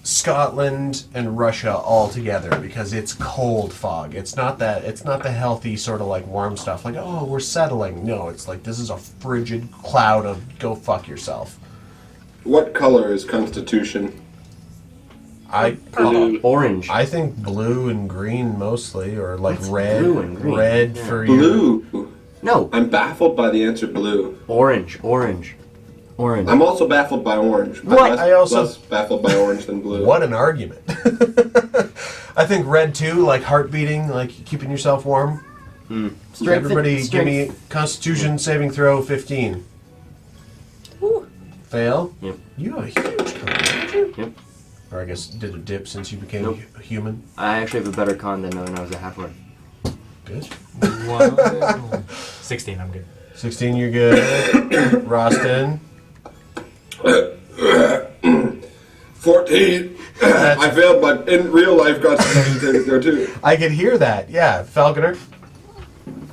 Scotland, and Russia all together because it's cold fog. It's not the healthy sort of like warm stuff. Like, oh, we're settling. No, it's like this is a frigid cloud of go fuck yourself. What color is Constitution? Orange. I think blue and green mostly, or like What's red. blue and green? Red Yeah. for you. Blue. No. I'm baffled by the answer blue. Orange. I'm also baffled by orange. I'm What? less baffled by orange than blue. What an argument. I think red too, like heart beating, like keeping yourself warm. Everybody give me Constitution saving throw 15. Ooh. Fail? Yep. You have a huge con, don't you? Yep. Or I guess did it dip since you became Nope. a human? I actually have a better con than when I was a half-orc. Good. Wow. 16, I'm good. 16, you're good. Roston. 14. I failed, but in real life got some saving throw too. I could hear that. Yeah. Falconer.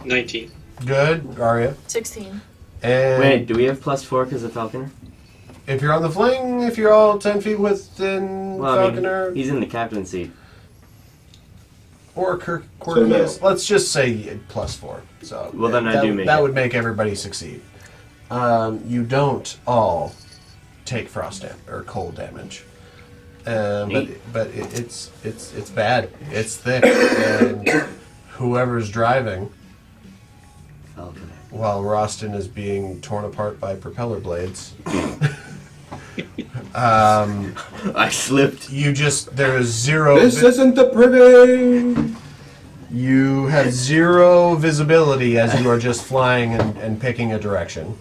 19. Good. Arya. 16. And Wait, do we have +4 because of Falconer? If you're on the fling, if you're all 10 feet within Well, I Falconer mean, he's in the captain's seat. or So Quirkius, no. let's just say +4. So Well, then I that, do make that it. would make everybody succeed. You don't all take frost or cold damage. Neat. But it's bad. It's thick, and whoever's driving Falconer. while Roston is being torn apart by propeller blades. I slipped. There is zero. This isn't the privy. You have zero visibility as you are just flying and picking a direction.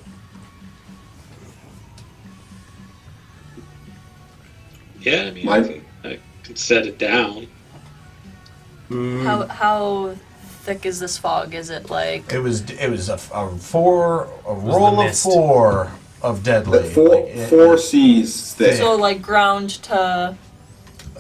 Yeah, I mean, My- I could set it down. How thick is this fog? Is it like It was a roll of mist. 4 of deadly. Four C's thick. so like ground to?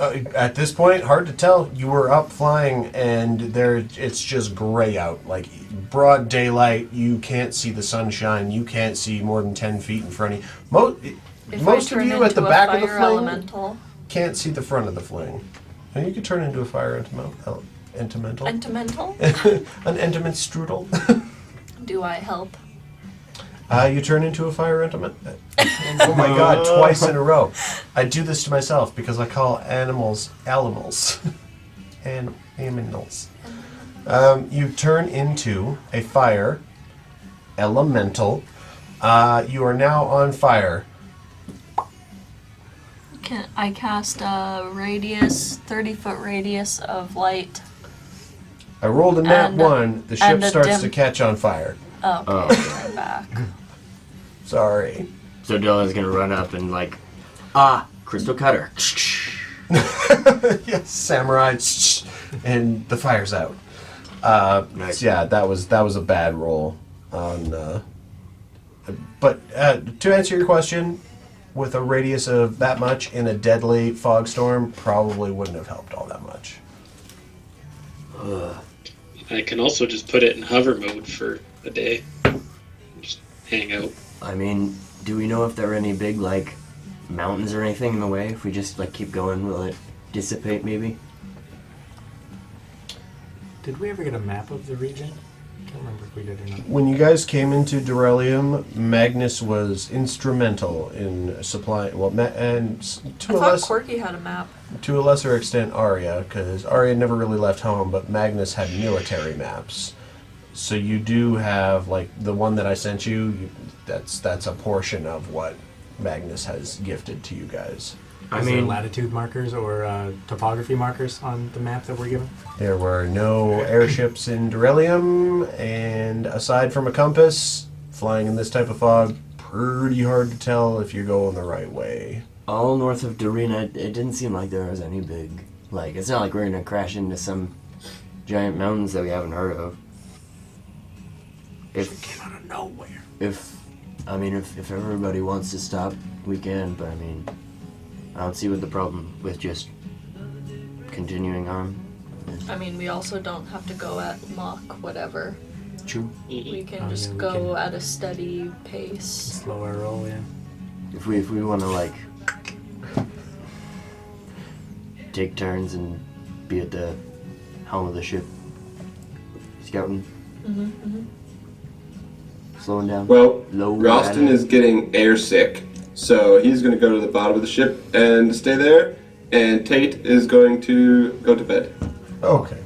At this point, hard to tell. You were up flying, and it's just gray out, like broad daylight. You can't see the sunshine. You can't see more than 10 feet in front of you. If Most I of turn you at the into a back of the fire fling elemental, can't see the front of the fling. And you could turn into a fire entomental. Entomental? An entoment strudel. Do I help? You turn into a fire entoment. Oh my god, twice in a row. I do this to myself because I call animals. And aminals. You turn into a fire elemental. You are now on fire. Can I cast a radius, 30-foot radius of light? I rolled a nat And- 1. The ship and a starts dim- to catch on fire. Oh, okay, Oh. right back. Sorry. So Dylan's gonna run up and crystal cutter. Yes, samurai. And the fire's out. Nice. Yeah, that was a bad roll on. But to answer your question, with a radius of that much in a deadly fog storm, probably wouldn't have helped all that much. I can also just put it in hover mode for a day. Just hang out. I mean, do we know if there are any big mountains or anything in the way? If we just keep going, will it dissipate maybe? Did we ever get a map of the region? I can't remember if we did or not. When you guys came into Durelium, Magnus was instrumental in supplying. Well, and I to a thought less. Corky had a map. To a lesser extent, Arya, because Arya never really left home, but Magnus had military maps. So you do have the one that I sent you. That's a portion of what Magnus has gifted to you guys. Is there latitude markers or topography markers on the map that we're given? There were no airships in Durelium, and aside from a compass, flying in this type of fog, pretty hard to tell if you're going the right way. All north of Dorina, it didn't seem like there was any big. It's not like we're gonna crash into some giant mountains that we haven't heard of. It came out of nowhere. If everybody wants to stop, we can. But I don't see what the problem with just continuing on. I mean, we also don't have to go at Mach whatever. True. We can Oh, just yeah, we go can- at a steady pace. Slower roll, yeah. If we want to take turns and be at the helm of the ship, scouting, slowing down. Well, Low Ralston is getting airsick, so he's going to go to the bottom of the ship and stay there, and Tate is going to go to bed. Okay.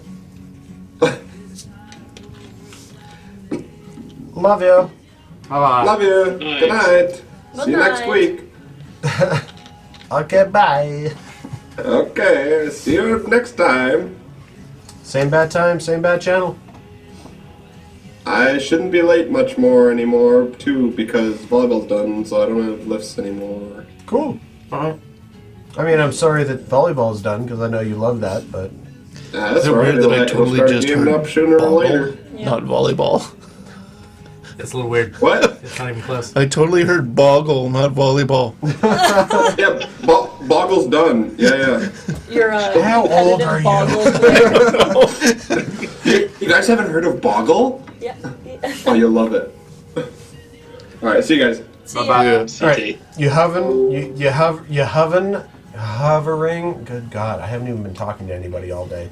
Love you. Love you. Nice. Good night. Good See you next night. week. Okay, bye. Okay, see you next time. Same bad time, same bad channel. I shouldn't be late much more anymore, too, because volleyball's done, so I don't have lifts anymore. Cool. Alright. I mean, I'm sorry that volleyball is done, because I know you love that, but... That's Is it alright. weird that I It'll totally start just giving heard up sooner or boggle, later. not volleyball? It's a little weird. What? It's not even close. I totally heard boggle, not volleyball. Yeah, Boggle's done. Yeah. You're a How old are competitive you? boggle player. You guys haven't heard of Boggle? Yeah. Oh, you'll love it. Alright, see you guys. See Bye-bye. ya. See All right. Tate. You hovering. Good God, I haven't even been talking to anybody all day.